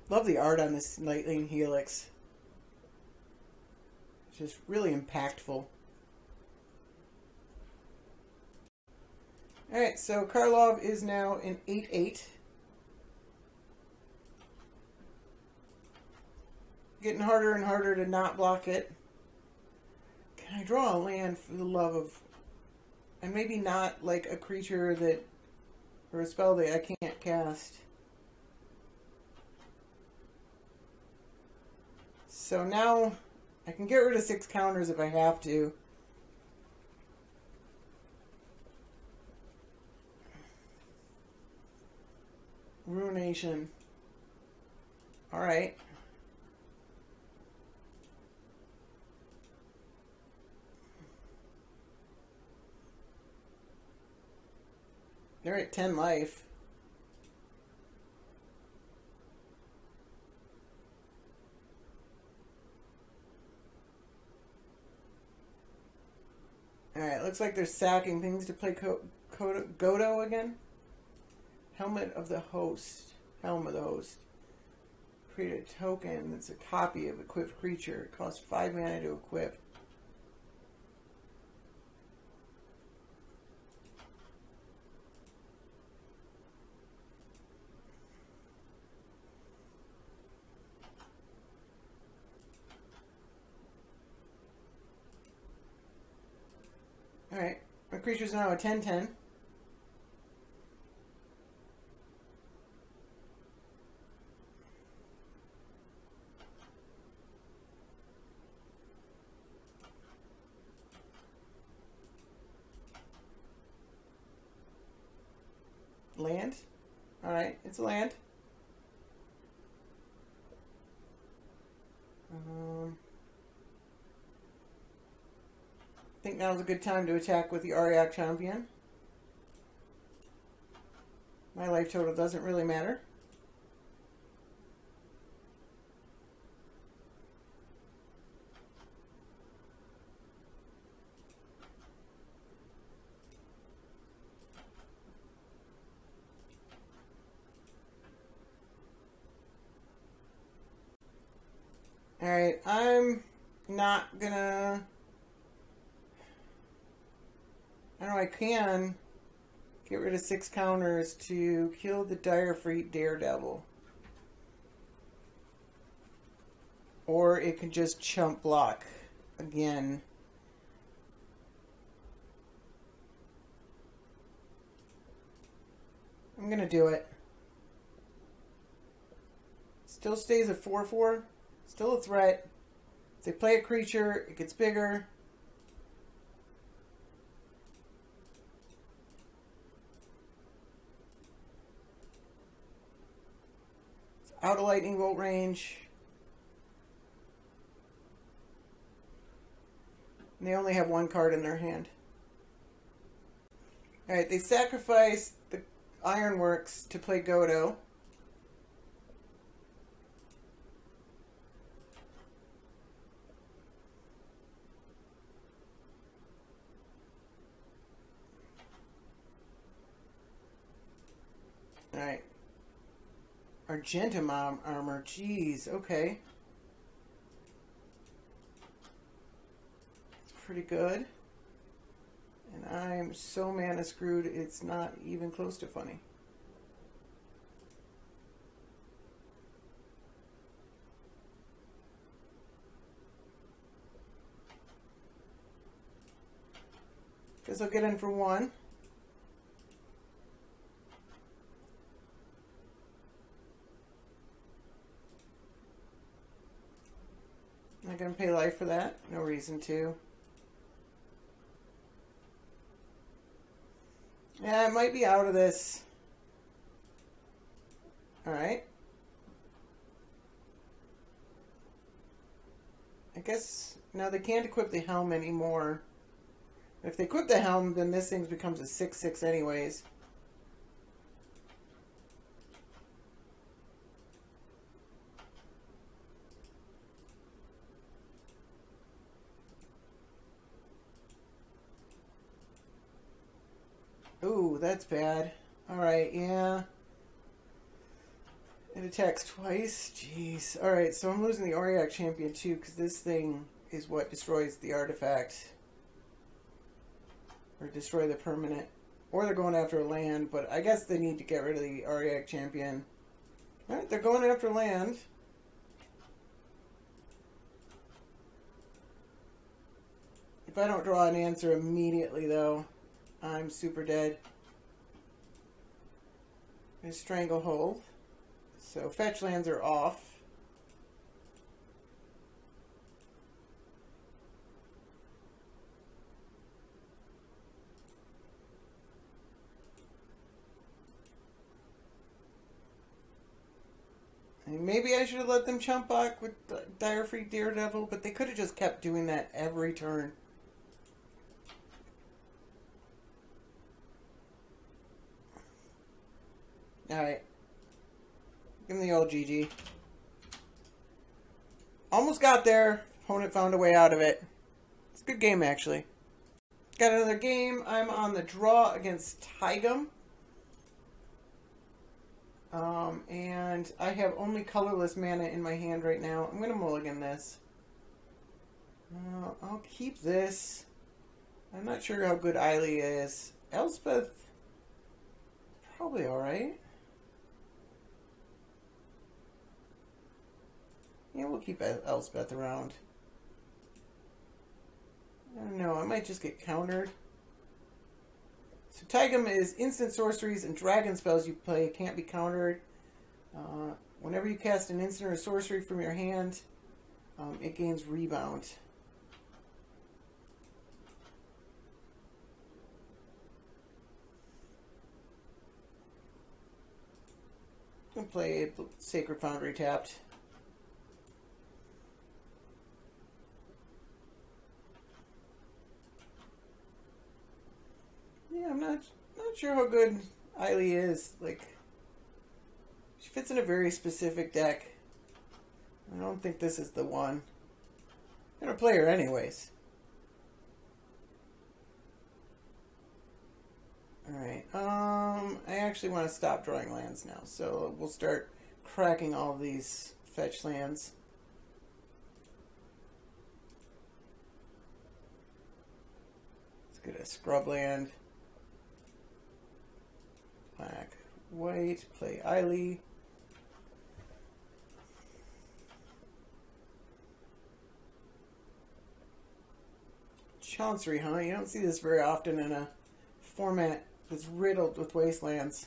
Love the art on this Lightlane helix. It's just really impactful. Alright, so Karlov is now an 8/8. Getting harder and harder to not block it. Can I draw a land for the love of... And maybe not like a creature that... Or a spell that I can't cast. So now I can get rid of 6 counters if I have to. Ruination. Alright. They're at 10 life. Alright, looks like they're sacking things to play Godo again. Helmet of the Host. Helm of the Host. Create a token that's a copy of equipped creature. It costs 5 mana to equip. Alright, my creature's now a 10/10. Land? Alright, it's a land. I think now's a good time to attack with the Ariak Champion. My life total doesn't really matter. Alright, I'm not gonna... I don't know, I can get rid of 6 counters to kill the Dire Freight Daredevil. Or it can just chump block again. I'm gonna do it. Still stays a 4/4. Still a threat. If they play a creature, it gets bigger. It's out of lightning bolt range. And they only have 1 card in their hand. Alright, they sacrifice the Ironworks to play Godo. Alright. Argentum armor. Jeez, okay. It's pretty good. And I'm so mana screwed, it's not even close to funny. Guess I'll get in for 1. Not going to pay life for that. No reason to. Yeah, it might be out of this. Alright. I guess, no, they can't equip the helm anymore. If they equip the helm, then this thing becomes a 6/6 anyways. Ooh, that's bad. Alright, yeah. It attacks twice. Jeez. Alright, so I'm losing the Auric champion too, because this thing is what destroys the artifact. Or destroy the permanent. Or they're going after land, but I guess they need to get rid of the Auric champion. Alright, they're going after land. If I don't draw an answer immediately, though, I'm super dead. There's Stranglehold. So fetch lands are off. And maybe I should have let them chump back with Direfree Daredevil, but they could have just kept doing that every turn. Alright. Give him the old GG. Almost got there. Opponent found a way out of it. It's a good game, actually. Got another game. I'm on the draw against Taigam. And I have only colorless mana in my hand right now. I'm going to mulligan this. I'll keep this. I'm not sure how good Ilia is. Elspeth, probably alright. Yeah, we'll keep Elspeth around. I don't know, I might just get countered. So Taigam is instant sorceries and dragon spells you play can't be countered. Whenever you cast an instant or sorcery from your hand, it gains rebound. I'm going to play Sacred Foundry tapped. Yeah, I'm not sure how good Ilia is. Like, she fits in a very specific deck. I don't think this is the one. I'm gonna play her anyways. Alright, I actually want to stop drawing lands now, so we'll start cracking all of these fetch lands. Let's get a scrub land. Black, white, play Ilia. Chancery, huh? You don't see this very often in a format that's riddled with wastelands.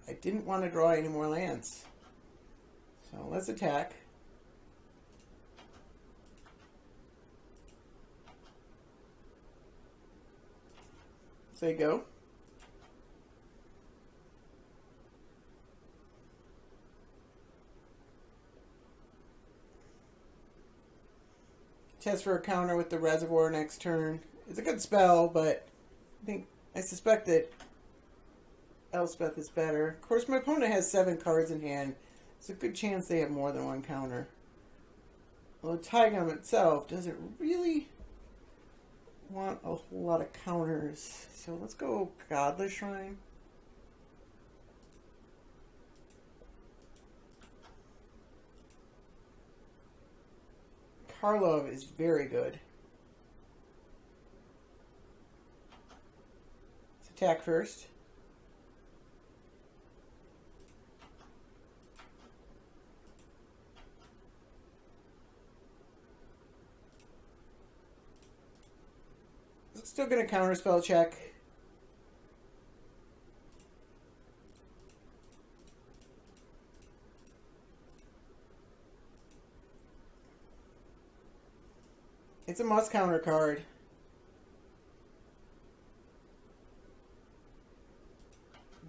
I didn't want to draw any more lands. So let's attack. Say go. Test for a counter with the Reservoir next turn. It's a good spell, but I suspect that Elspeth is better. Of course, my opponent has 7 cards in hand. It's a good chance they have more than one counter. Although Taigam itself doesn't really want a whole lot of counters. So let's go Godless Shrine. Karlov is very good. Let's attack first. Still gonna counterspell check. It's a must counter card.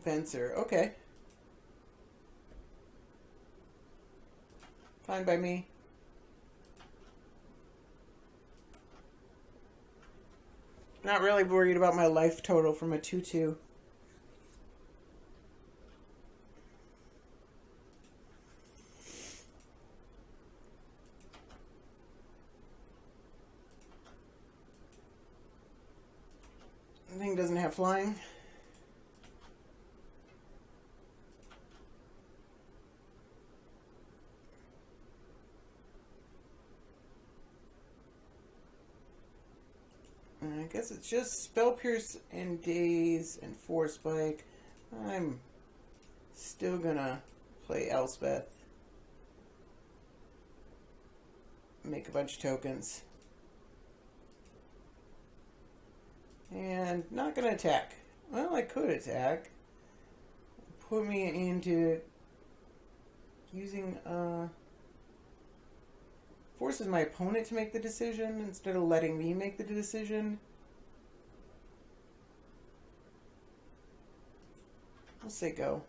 Venser. Okay. Fine by me. Not really worried about my life total from a 2/2. The thing doesn't have flying. I guess it's just Spell Pierce and Daze and Force Spike. I'm still gonna play Elspeth. Make a bunch of tokens. And not gonna attack. Well, I could attack. Put me into using forces my opponent to make the decision instead of letting me make the decision. I'll say go.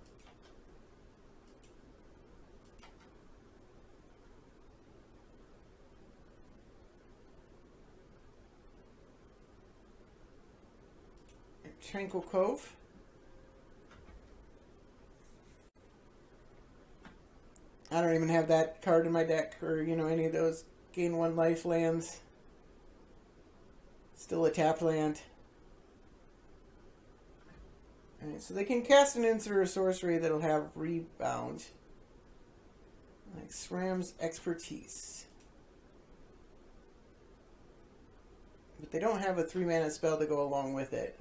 Tranquil Cove. I don't even have that card in my deck, or, you know, any of those gain 1 life lands. Still a tapped land. Alright, so they can cast an instant or sorcery that'll have rebound. Like SRAM's Expertise. But they don't have a 3-mana spell to go along with it.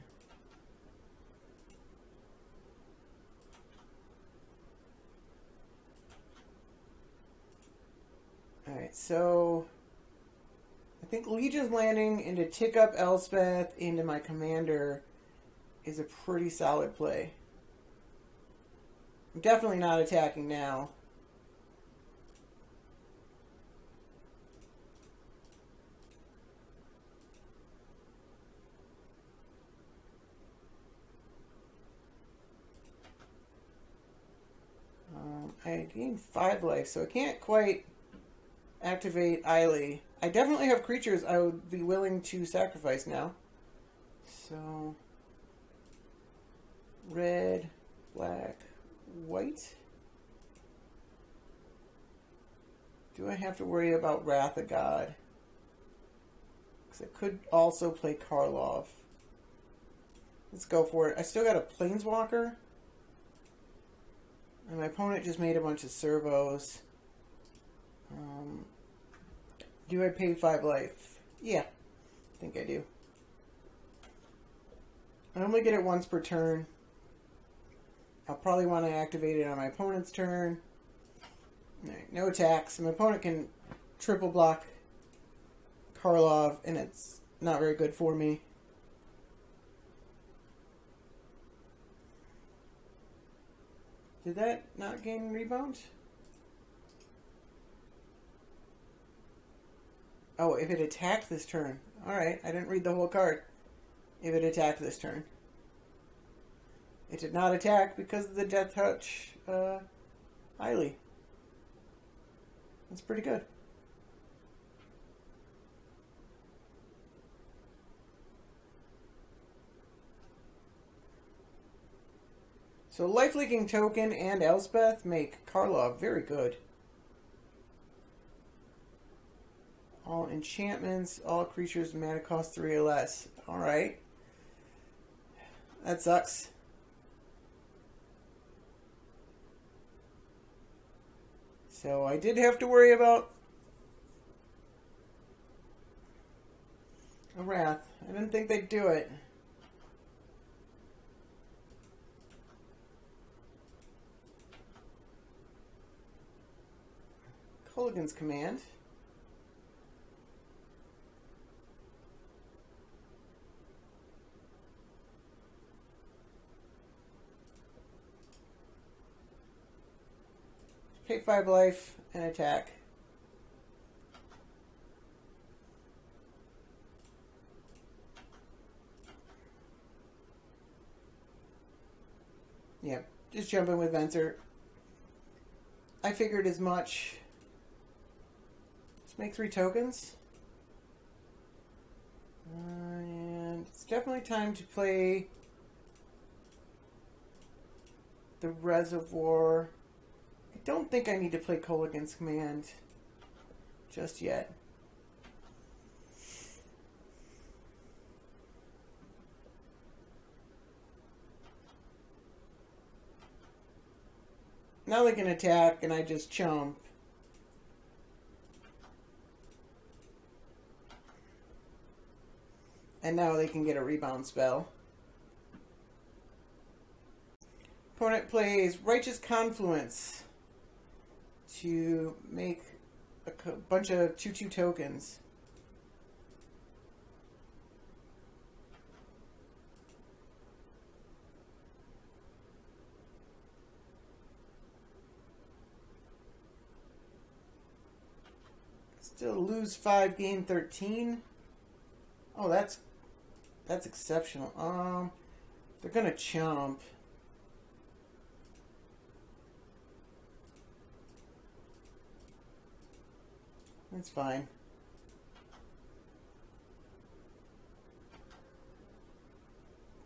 Alright, so I think Legion's Landing and to tick up Elspeth into my commander is a pretty solid play. I'm definitely not attacking now. I gained 5 life, so I can't quite activate Eiley. I definitely have creatures I would be willing to sacrifice now. So, red, black, white. Do I have to worry about Wrath of God? Because I could also play Karlov. Let's go for it. I still got a Planeswalker. And my opponent just made a bunch of servos. Do I pay 5 life? Yeah, I think I do. I only get it once per turn. I'll probably want to activate it on my opponent's turn. Alright, no attacks. My opponent can triple block Karlov, and it's not very good for me. Did that not gain rebound? Oh, if it attacked this turn. Alright, I didn't read the whole card. If it attacked this turn. It did not attack because of the Death Touch Eiley. That's pretty good. So Life Leaking Token and Elspeth make Karlov very good. All enchantments, all creatures mana cost 3 or less. Alright. That sucks. So I did have to worry about a Wrath. I didn't think they'd do it. Culligan's Command. Pay 5 life and attack. Yeah, just jumping with Venser. I figured as much. Let's make 3 tokens. And it's definitely time to play the Reservoir. I don't think I need to play Kolaghan's Command just yet. Now they can attack and I just chump. And now they can get a rebound spell. Opponent plays Righteous Confluence to make a bunch of 2/2 tokens. Still lose 5, gain 13. Oh, that's exceptional. They're gonna chomp. That's fine.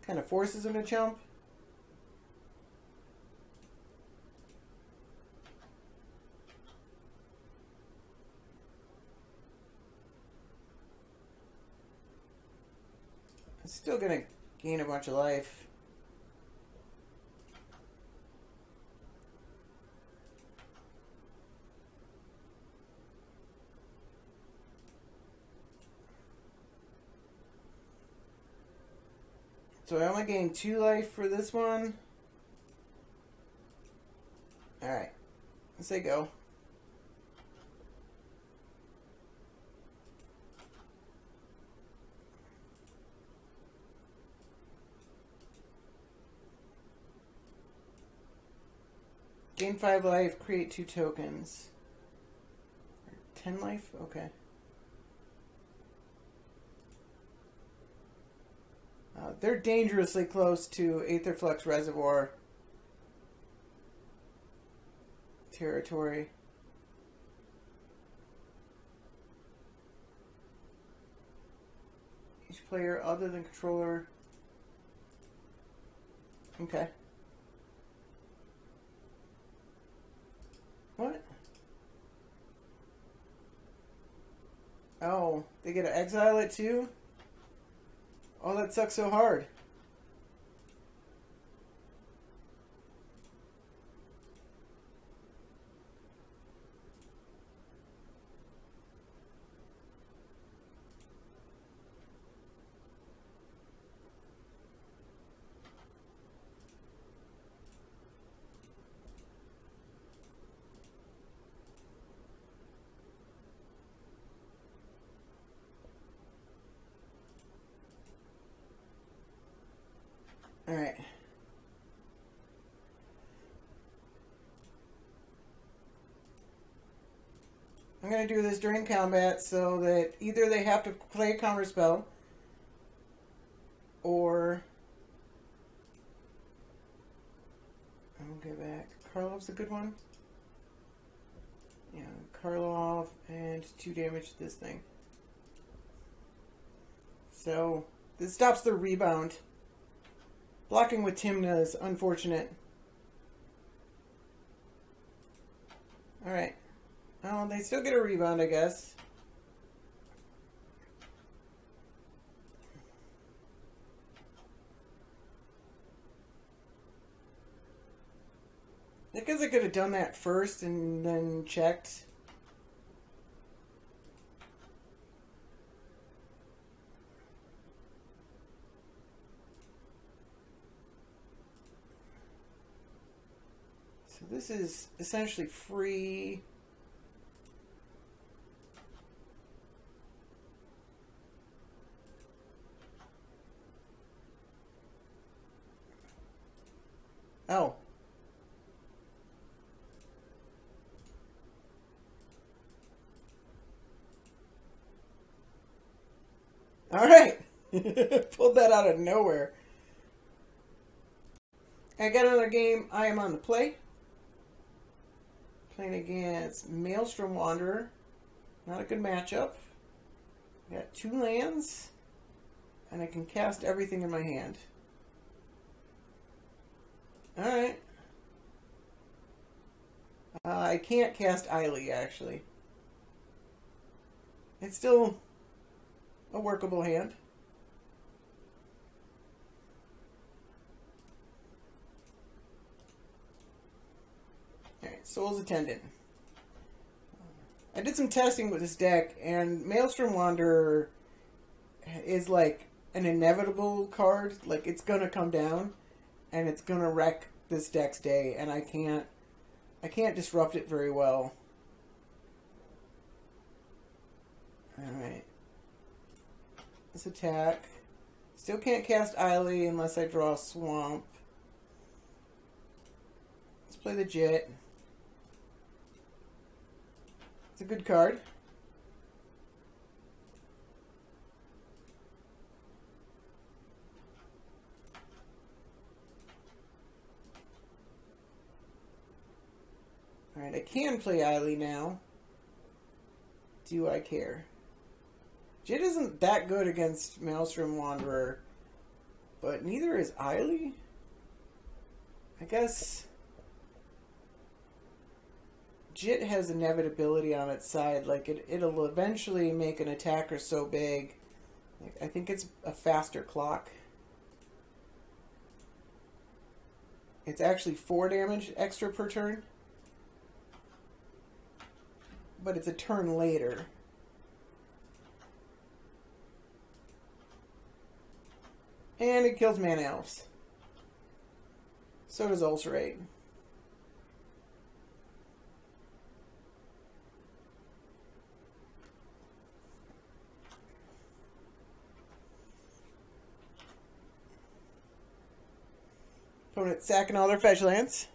Kind of forces him to chomp. Still gonna gain a bunch of life. So I only gained 2 life for this one. Alright. Let's say go. Gain 5 life, create 2 tokens. 10 life? Okay. They're dangerously close to Aetherflux Reservoir territory. Each player other than controller. Okay. What? Oh, they get to exile it too? Oh, that sucks so hard. Alright. I'm going to do this during combat so that either they have to play a counter spell or I'll get back. Karlov's a good one. Yeah, Karlov and 2 damage to this thing. So this stops the rebound. Blocking with Timna is unfortunate. Alright. Oh, they still get a rebound, I guess. I guess I could have done that first and then checked. So this is essentially free. Oh. All right. Pulled that out of nowhere. I got another game. I am on the play. Playing against Maelstrom Wanderer. Not a good matchup. I got 2 lands. And I can cast everything in my hand. Alright. I can't cast Eily, actually. It's still a workable hand. Alright, Soul's Attendant. I did some testing with this deck, and Maelstrom Wanderer is like an inevitable card. Like, it's gonna come down, and it's gonna wreck this deck's day, and I can't disrupt it very well. Alright. Let's attack. Still can't cast Eily unless I draw a Swamp. Let's play the Jet. It's a good card. Alright, I can play Eily now. Do I care? Jit isn't that good against Maelstrom Wanderer, but neither is Eily. I guess Jit has inevitability on its side. Like, it'll eventually make an attacker so big. Like, I think it's a faster clock. It's actually 4 damage extra per turn. But it's a turn later. And it kills Mana Elves. So does Ulcerate. Opponent sacking all their fetch lands.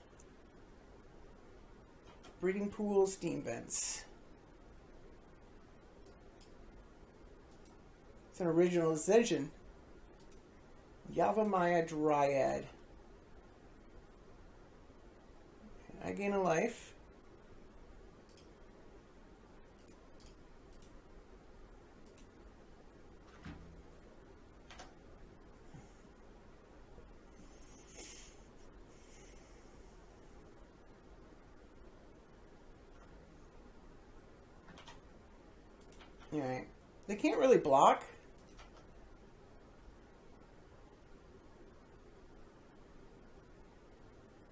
Breeding Pool, Steam Vents. It's an original Ascension. Yavimaya Dryad. I gain a life. Alright. They can't really block.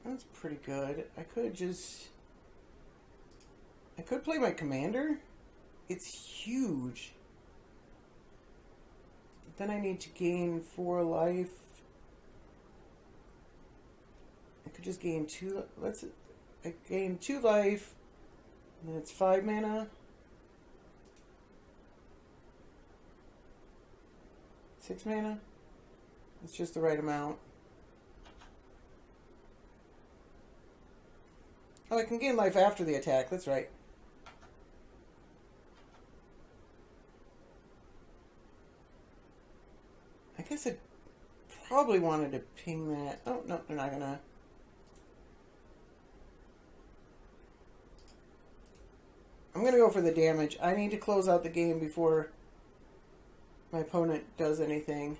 That's pretty good. I could play my commander. It's huge. Then I need to gain 4 life. I could just gain 2. I gain 2 life. And then it's 5 mana. 6 mana. It's just the right amount. Oh, I can gain life after the attack. That's right. I guess I probably wanted to ping that. Oh, no, they're not gonna. I'm gonna go for the damage. I need to close out the game before my opponent does anything.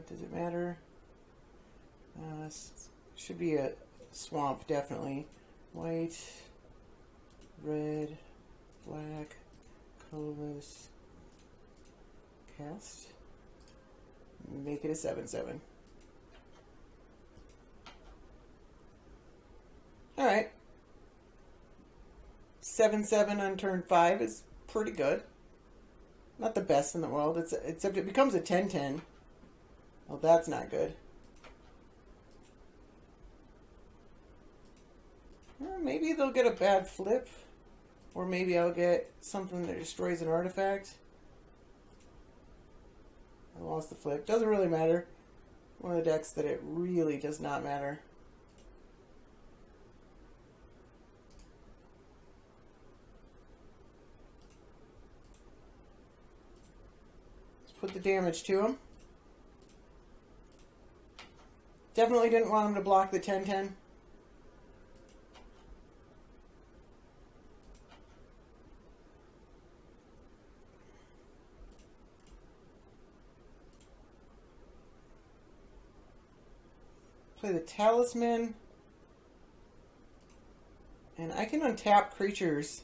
Does it matter? Should be a swamp, definitely. White, red, black, colorless. Cast. Make it a 7/7. Alright. 7/7 on turn 5 is pretty good. Not the best in the world, except it becomes a 10/10. Well, that's not good. Well, maybe they'll get a bad flip. Or maybe I'll get something that destroys an artifact. I lost the flip. Doesn't really matter. One of the decks that it really does not matter. put the damage to him. Definitely didn't want him to block the 10-10. Play the Talisman. And I can untap creatures.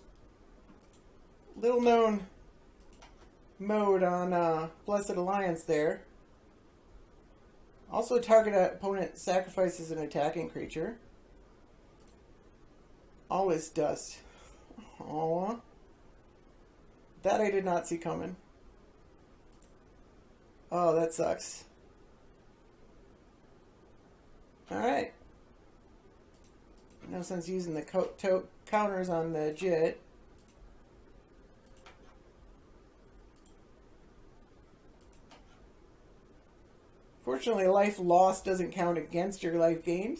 Little known mode on Blessed Alliance there. Also target opponent sacrifices an attacking creature. All is dust. Aww. That I did not see coming. Oh, that sucks. Alright. No sense using the counters on the Jit. Fortunately, life lost doesn't count against your life gained.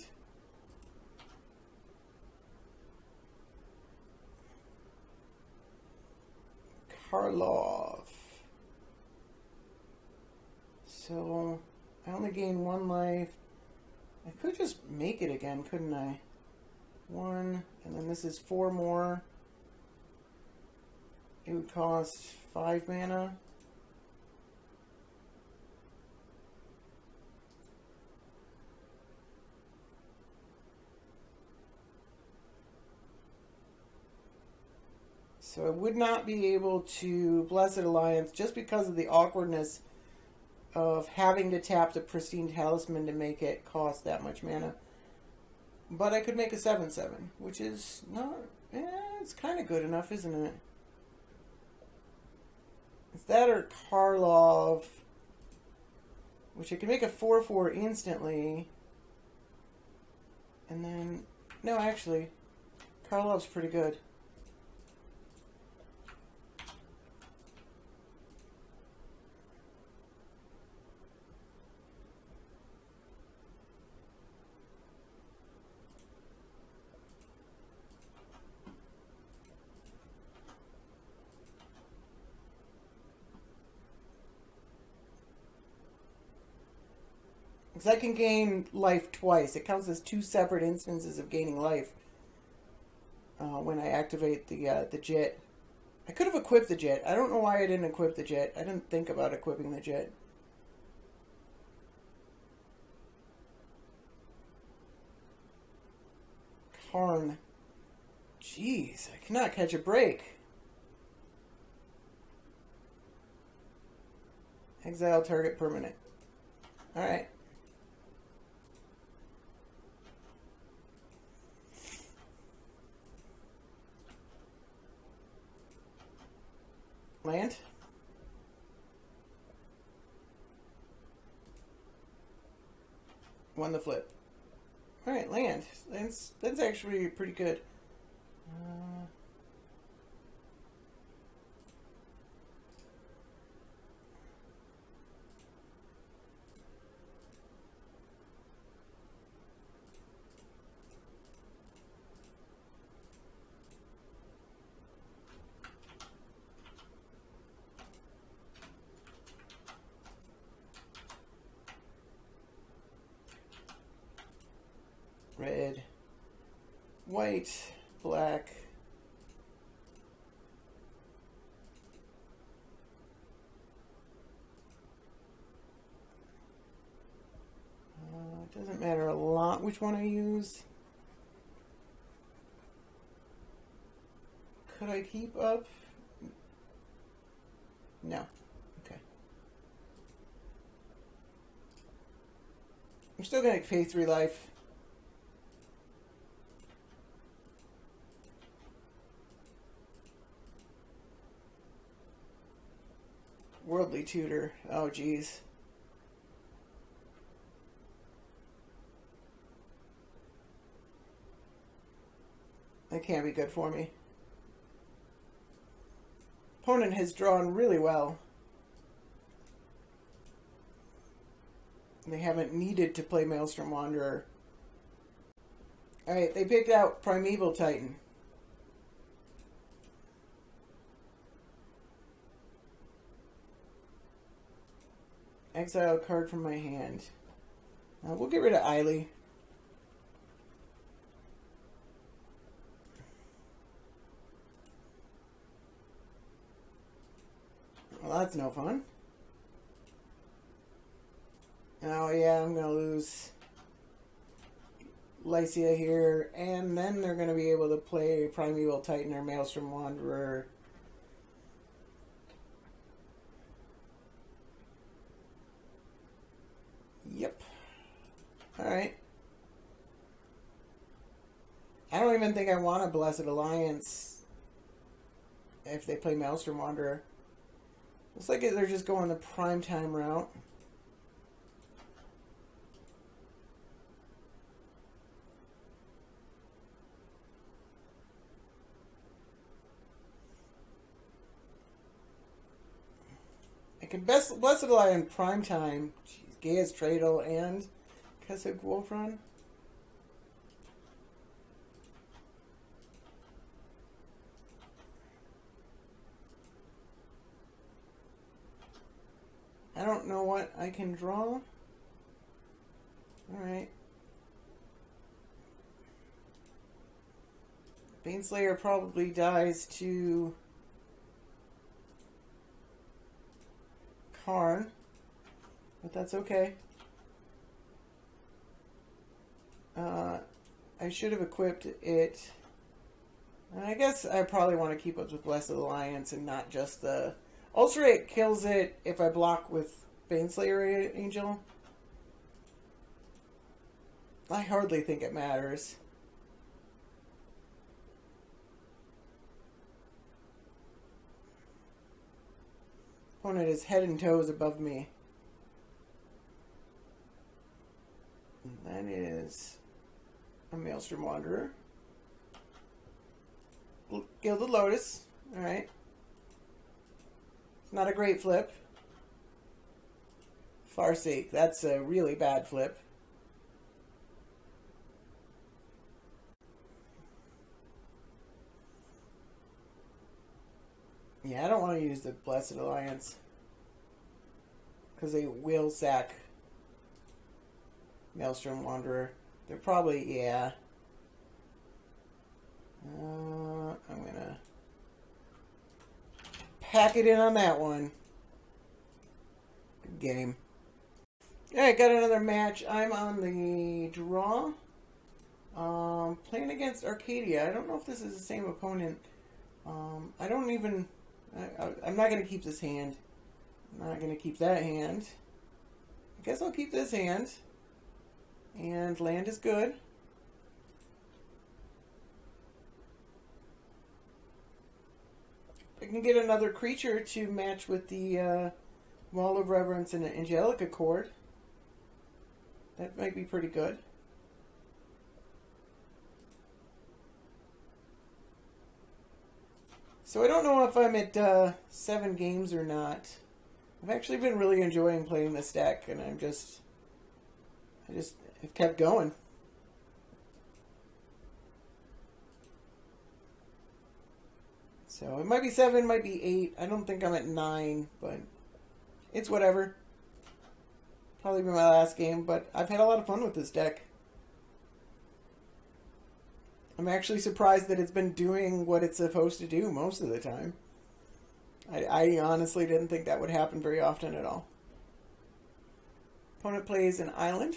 Karlov. So, I only gain 1 life. I could just make it again, couldn't I? 1, and then this is 4 more. It would cost 5 mana. So I would not be able to Blessed Alliance just because of the awkwardness of having to tap the Pristine Talisman to make it cost that much mana. But I could make a 7/7, which is not... it's kind of good enough, isn't it? It's that or Karlov, which I can make a 4/4 instantly. And then... no, actually, Karlov's pretty good. Because I can gain life twice. It counts as 2 separate instances of gaining life when I activate the Jet. I could have equipped the Jet. I don't know why I didn't equip the Jet. I didn't think about equipping the Jet. Karn. Jeez, I cannot catch a break. Exile target permanent. Alright. Land. Won the flip. Alright, land. That's actually pretty good. Red, white, black. It doesn't matter a lot which one I use. Could I keep up? No. Okay. I'm still going to pay 3 life. Worldly Tutor. Oh, geez. That can't be good for me. Opponent has drawn really well. They haven't needed to play Maelstrom Wanderer. Alright, they picked out Primeval Titan. exile a card from my hand. We'll get rid of Eiley. Well, that's no fun. Oh yeah, I'm gonna lose Licia here, and then they're gonna be able to play Primeval Titan or Maelstrom Wanderer. Yep. Alright. I don't even think I want a Blessed Alliance if they play Maelstrom Wanderer. Looks like they're just going the primetime route. I can Blessed Alliance primetime. Jeez, Gaia's Tradle and Keswick Wolf Run. I don't know what I can draw. Alright. Baneslayer probably dies to Karn, but that's okay. I should have equipped it. And I guess I probably want to keep up with Blessed Alliance and not just the... Ulcerate kills it if I block with Baneslayer Angel. I hardly think it matters. Opponent is head and toes above me. And that is a Maelstrom Wanderer. Gilded Lotus. Alright. Not a great flip. Farsake. That's a really bad flip. Yeah, I don't want to use the Blessed Alliance. Because they will sack Maelstrom Wanderer. They're probably, yeah. I'm going to pack it in on that one. Good game. Alright, got another match. I'm on the draw. Playing against Arcadia. I don't know if this is the same opponent. I don't even... I'm not going to keep this hand. I'm not going to keep that hand. I guess I'll keep this hand. And land is good. I can get another creature to match with the Wall of Reverence and the Angelic Accord. That might be pretty good. So I don't know if I'm at 7 games or not. I've actually been really enjoying playing this deck, and I just have kept going. So it might be 7, might be 8. I don't think I'm at 9, but it's whatever. Probably be my last game, but I've had a lot of fun with this deck. I'm actually surprised that it's been doing what it's supposed to do most of the time. I honestly didn't think that would happen very often at all. Opponent plays an island.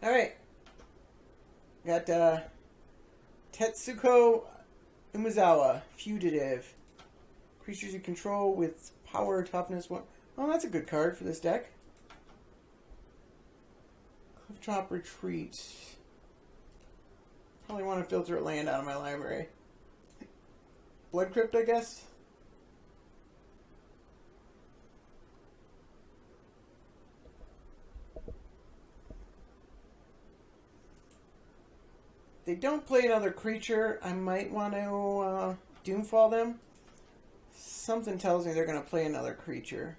Alright. Got Tetsuko Umezawa, Fugitive. Creatures you control with power, toughness, 1. Oh, that's a good card for this deck. Clifftop Retreat. Probably want to filter a land out of my library. Blood Crypt, I guess. They don't play another creature. I might want to Doomfall them. Something tells me they're going to play another creature.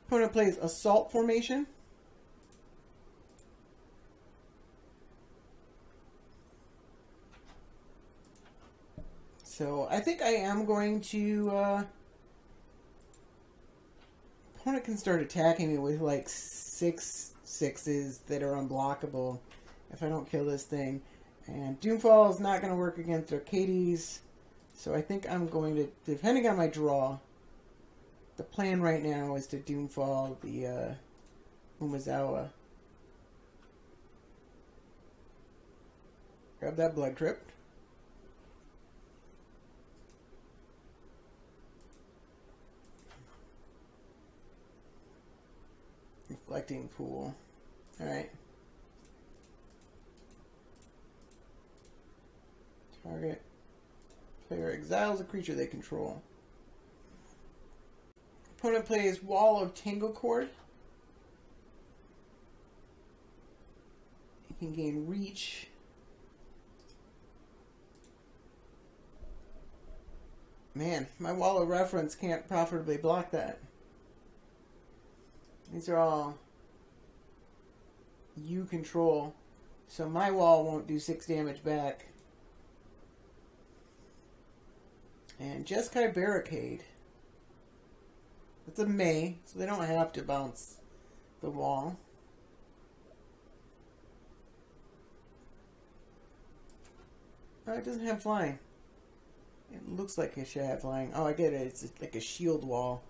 Opponent plays Assault Formation. So I think I am going to Opponent can start attacking me with like 6/6s that are unblockable if I don't kill this thing. And Doomfall is not going to work against Arcades. So I think I'm going to, depending on my draw, the plan right now is to Doomfall the Umezawa. Grab that Blood Crypt. Reflecting Pool. Alright. Target player exiles a creature they control. Opponent plays Wall of Tanglecord. He can gain Reach. Man, my Wall of Reference can't profitably block that. These are all you control, so my wall won't do 6 damage back. And Jeskai Barricade. It's a May, so they don't have to bounce the wall. Oh, it doesn't have flying. It looks like it should have flying. Oh, I get it. It's like a shield wall.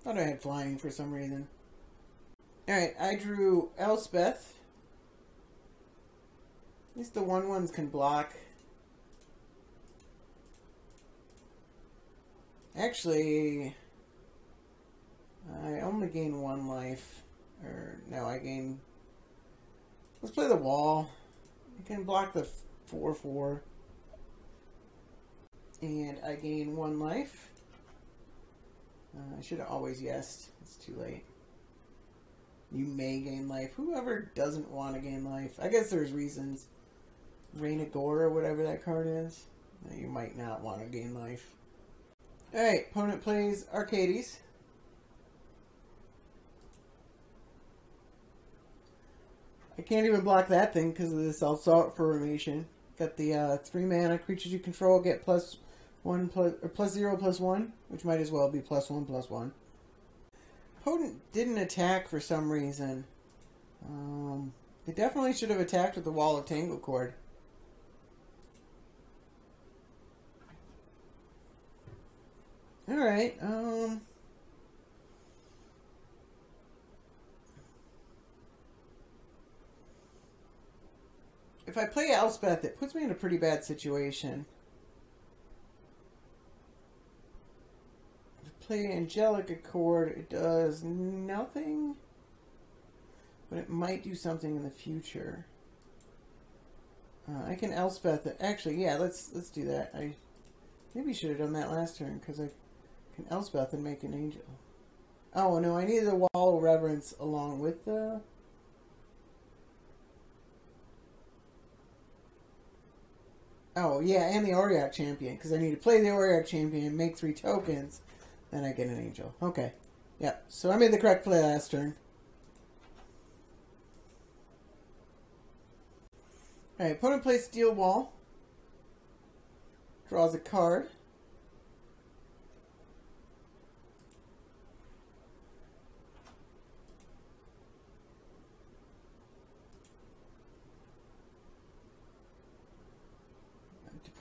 Thought I had flying for some reason. Alright, I drew Elspeth. At least the 1/1s can block. Actually, I only gain 1 life. Or, no, I gain... Let's play the wall. I can block the 4/4. And I gain 1 life. I should have always yesed. It's too late. You may gain life. Whoever doesn't want to gain life. I guess there's reasons. Reign of Gore or whatever that card is. You might not want to gain life. Alright, opponent plays Arcades. I can't even block that thing because of this Assault Formation. Got the 3 mana creatures you control get +1 or +0/+1, which might as well be +1/+1. Opponent didn't attack for some reason. They definitely should have attacked with the Wall of Tanglecord. Alright, if I play Elspeth, it puts me in a pretty bad situation. If I play Angelic Accord, it does nothing, but it might do something in the future. I can Elspeth it. Actually, yeah, let's do that. I maybe should have done that last turn because I can Elspeth and make an angel. Oh no, I needed a Wall of Reverence along with the. Oh, yeah, and the Auriok Champion, because I need to play the Auriok Champion, make 3 tokens, then I get an angel. Okay. Yep, so I made the correct play last turn. Alright, opponent plays Steel Wall. Draws a card.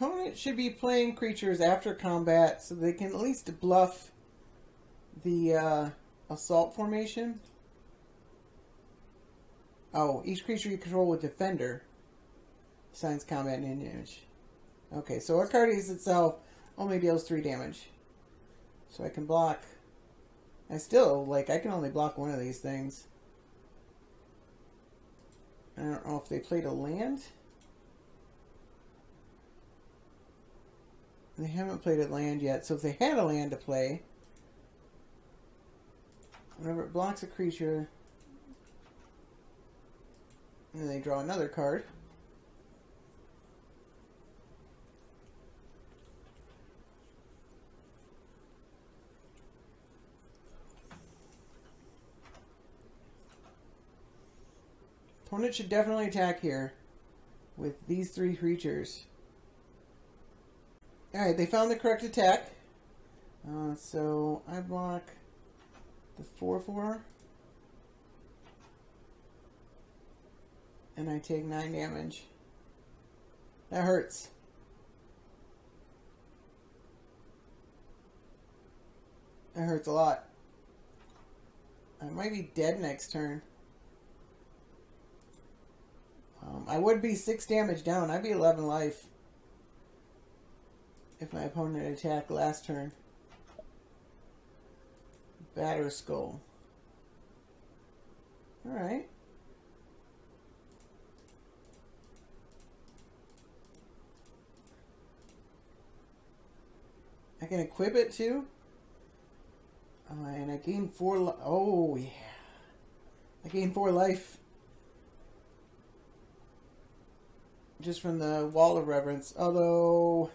Opponent should be playing creatures after combat so they can at least bluff the Assault Formation. Oh, each creature you control with Defender signs combat and damage. Okay, so Arcades itself only deals 3 damage. So I can block. I still, like, I can only block one of these things. I don't know if they played a land. They haven't played a land yet, so if they had a land to play, whenever it blocks a creature, and then they draw another card. Opponent should definitely attack here with these 3 creatures. Alright, they found the correct attack. So I block the 4/4. And I take 9 damage. That hurts. That hurts a lot. I might be dead next turn. I would be 6 damage down. I'd be 11 life if my opponent attacked last turn. Batter Skull. Alright. I can equip it too. And I gain 4 oh, yeah. I gain 4 life. Just from the Wall of Reverence. Although,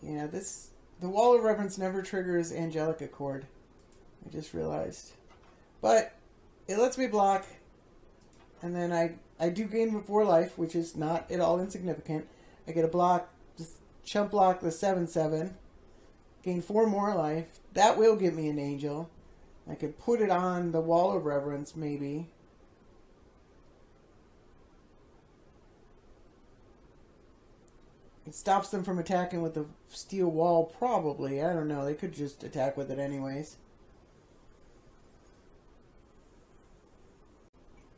yeah, the Wall of Reverence never triggers Angelic Accord. I just realized. But it lets me block. And then I do gain 4 life, which is not at all insignificant. I get a block, just chump block the 7/7. Gain 4 more life. That will give me an angel. I could put it on the Wall of Reverence, maybe. It stops them from attacking with the steel wall, probably. I don't know. They could just attack with it anyways.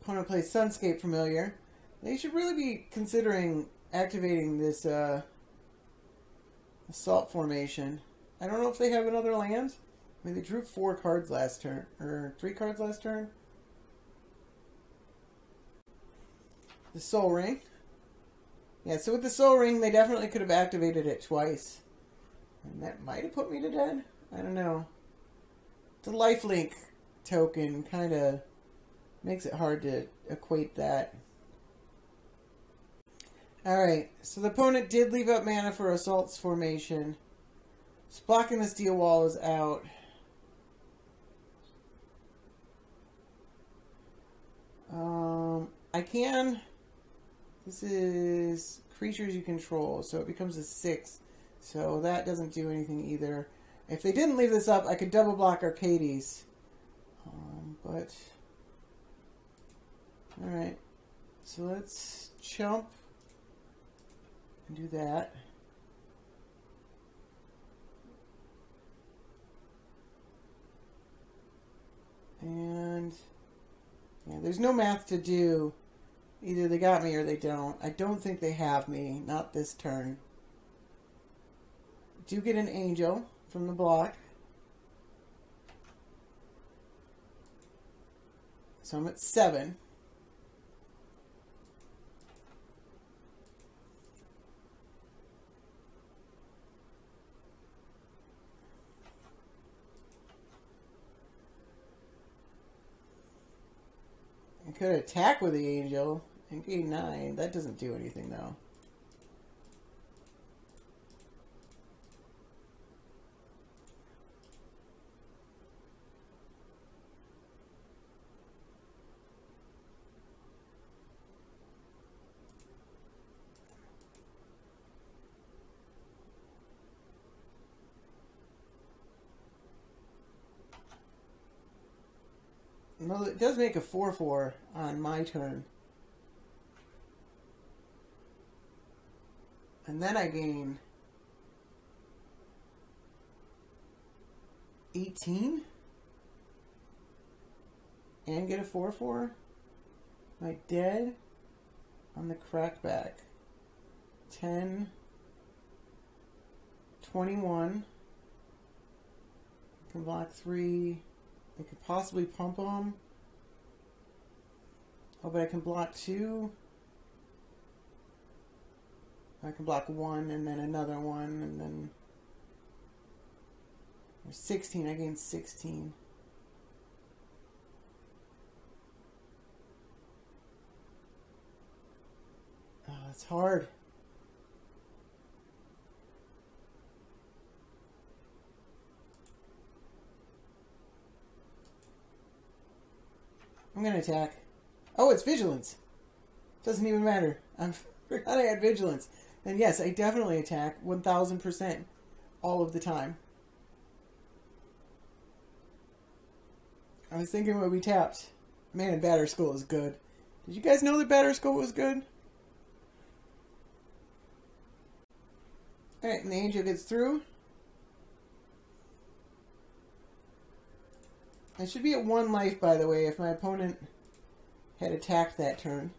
Opponent plays Sunscape Familiar. They should really be considering activating this assault formation. I don't know if they have another land. I mean, they drew 4 cards last turn, or 3 cards last turn. The Soul Ring. Yeah, so with the Soul Ring, they definitely could have activated it twice. And that might have put me to dead. I don't know. The lifelink token kind of makes it hard to equate that. Alright, so the opponent did leave up mana for Assault's formation. So blocking the steel wall is out. I can... This is creatures you control, so it becomes a 6. So that doesn't do anything either. If they didn't leave this up, I could double block Arcades. But... Alright. So let's chump and do that. And... yeah, there's no math to do. Either they got me or they don't. I don't think they have me. Not this turn. Do get an angel from the block. So I'm at 7. I could attack with the angel and gain 9. That doesn't do anything though. Well, it does make a 4/4 on my turn. And then I gain 18 and get a 4/4. Am I dead? On the crackback. 10, 21. I can block 3. I could possibly pump them. Oh, but I can block 2. I can block 1 and then another 1 and then... There's 16. I gained 16. Oh, that's hard. I'm gonna attack. Oh, it's Vigilance. Doesn't even matter. I forgot I had Vigilance. then yes, I definitely attack 1000% all of the time. I was thinking when we tapped, man, Batter Skull is good. Did you guys know that Batter Skull was good? Alright, and the angel gets through. I should be at 1 life, by the way, if my opponent had attacked that turn.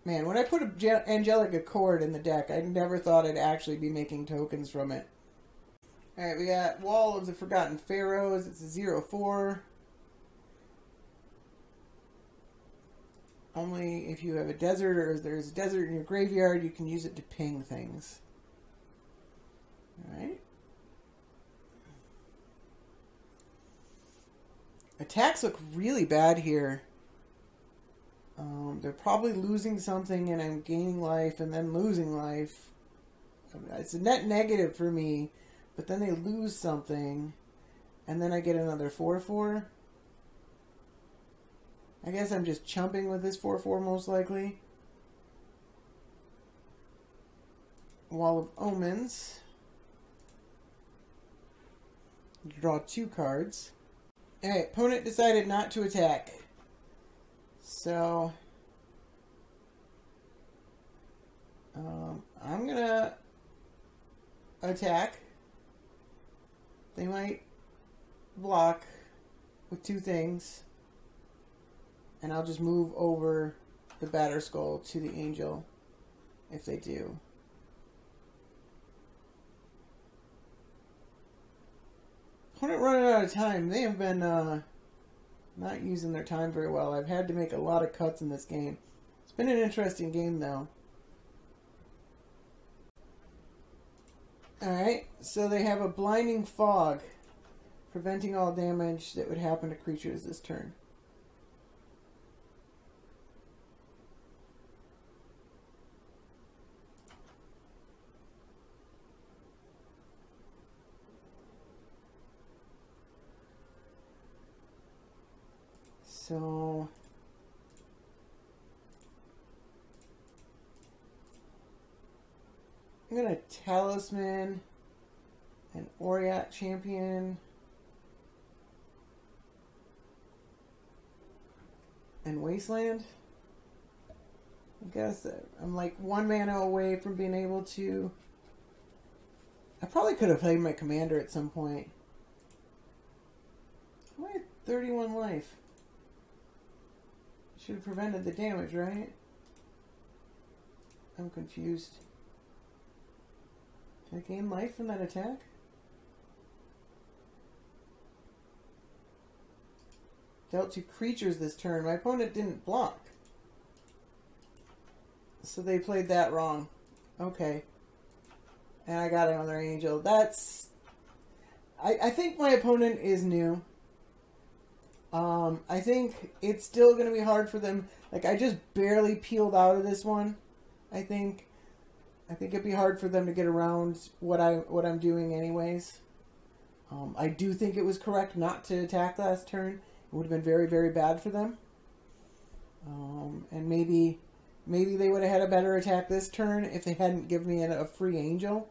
Man, when I put Angelic Accord in the deck, I never thought I'd actually be making tokens from it. Alright, we got Wall of the Forgotten Pharaohs. It's a 0/4. Only if you have a desert or if there's a desert in your graveyard, you can use it to ping things. Alright. Attacks look really bad here. They're probably losing something and I'm gaining life and then losing life. It's a net negative for me, but then they lose something and then I get another 4/4. I guess I'm just chumping with this 4/4 most likely. Wall of Omens. You draw 2 cards. Alright, opponent decided not to attack. So, I'm gonna attack. They might block with 2 things. And I'll just move over the Batter Skull to the Angel if they do. Opponent running out of time. They have been not using their time very well. I've had to make a lot of cuts in this game. It's been an interesting game, though. Alright, so they have a Blinding Fog, preventing all damage that would happen to creatures this turn. So I'm going to Talisman and Oriat Champion and Wasteland. I guess I'm like 1 mana away from being able to... I probably could have played my commander at some point. I'm at 31 life. Should have prevented the damage, right? I'm confused. Can I gain life from that attack? Dealt 2 creatures this turn. My opponent didn't block. So they played that wrong. Okay. And I got another angel. That's... I think my opponent is new. I think it's still going to be hard for them. Like, I just barely peeled out of this one. I think it'd be hard for them to get around what I'm doing anyways. I do think it was correct not to attack last turn. It would have been very, very bad for them. And maybe they would have had a better attack this turn if they hadn't given me a free angel.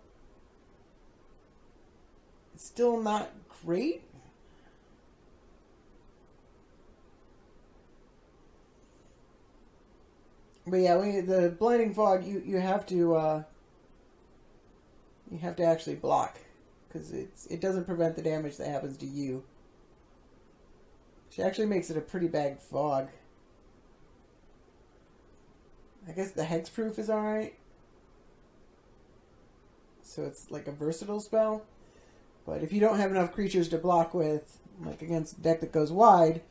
It's still not great. But yeah, the Blinding Fog, you have to actually block, because it doesn't prevent the damage that happens to you. Which actually makes it a pretty bad fog. I guess the hexproof is alright. So it's like a versatile spell. But if you don't have enough creatures to block with, like against a deck that goes wide,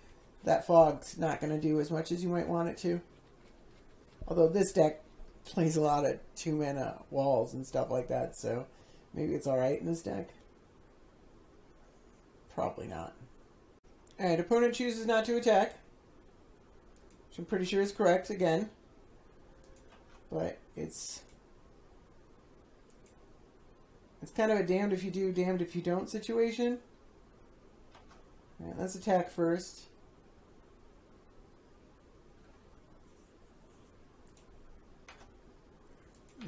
that fog's not going to do as much as you might want it to. Although this deck plays a lot of 2-mana walls and stuff like that, so maybe it's alright in this deck. Probably not. Alright, opponent chooses not to attack. Which I'm pretty sure is correct, again. But it's kind of a damned if you do, damned if you don't situation. Alright, let's attack first.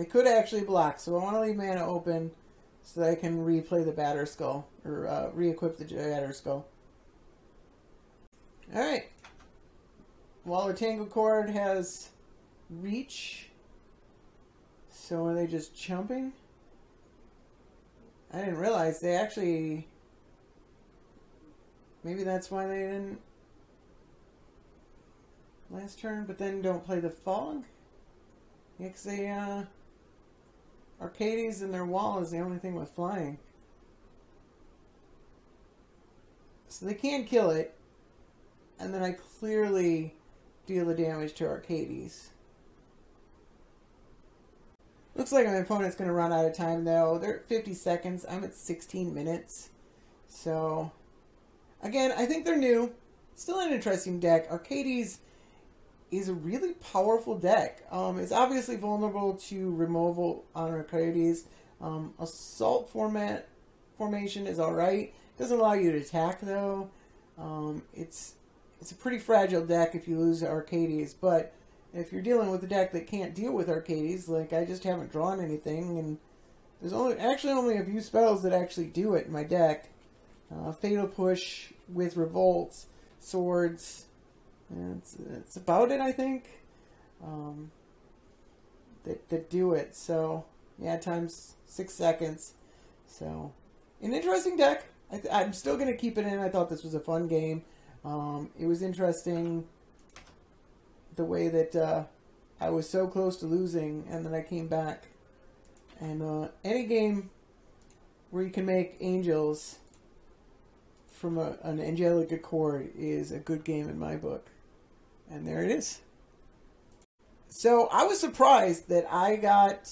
They could actually block, so I want to leave mana open so that I can replay the Batter Skull, or re-equip the Batter Skull. Alright. Warlord Tangle Cord has reach. So are they just jumping? I didn't realize they actually... Maybe that's why they didn't last turn, but then don't play the Fog? Yeah, because they, Arcades and their wall is the only thing with flying. So they can kill it, and then I clearly deal the damage to Arcades. Looks like my opponent's going to run out of time, though. They're at 50 seconds. I'm at 16 minutes. So, again, I think they're new. Still an interesting deck. Arcades is a really powerful deck. It's obviously vulnerable to removal on Arcades. Assault formation is alright. Doesn't allow you to attack, though. It's a pretty fragile deck if you lose Arcades, but if you're dealing with a deck that can't deal with Arcades, like I just haven't drawn anything, and there's only a few spells that actually do it in my deck. Fatal Push with Revolts, Swords, and it's about it, I think, that do it. So, yeah, times 6 seconds. So, an interesting deck. I'm still going to keep it in. I thought this was a fun game. It was interesting the way that I was so close to losing, and then I came back. And any game where you can make angels from an angelic accord is a good game in my book. And there it is. So I was surprised that I got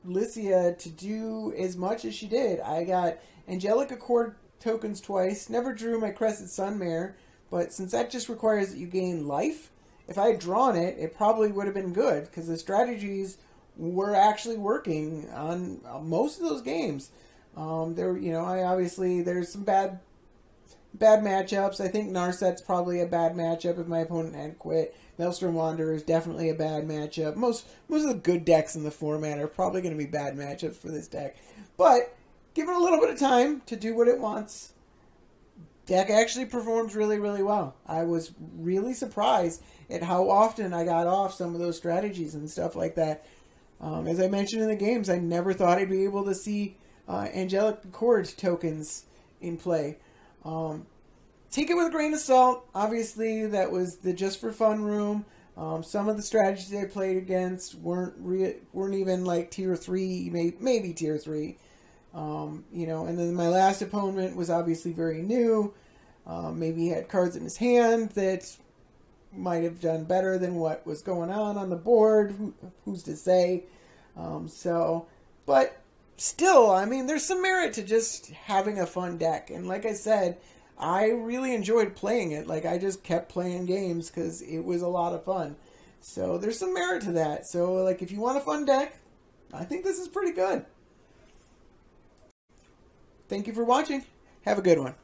Licia to do as much as she did. I got angelic accord tokens twice. Never drew my Crescent Sunmare, but since that just requires that you gain life, if I had drawn it, it probably would have been good, because the strategies were actually working on most of those games. There's some bad matchups. I think Narset's probably a bad matchup if my opponent had quit. Maelstrom Wanderer is definitely a bad matchup. Most of the good decks in the format are probably going to be bad matchups for this deck. But give it a little bit of time to do what it wants. Deck actually performs really, really well. I was really surprised at how often I got off some of those strategies and stuff like that. As I mentioned in the games, I never thought I'd be able to see angelic accord tokens in play. Take it with a grain of salt. Obviously, that was the just for fun room. Some of the strategies I played against weren't even like tier 3, maybe tier 3. And then my last opponent was obviously very new. Maybe he had cards in his hand that might have done better than what was going on the board. Who's to say? But still, I mean, there's some merit to just having a fun deck. And like I said, I really enjoyed playing it. Like, I just kept playing games because it was a lot of fun. So there's some merit to that. So, like, if you want a fun deck, I think this is pretty good. Thank you for watching. Have a good one.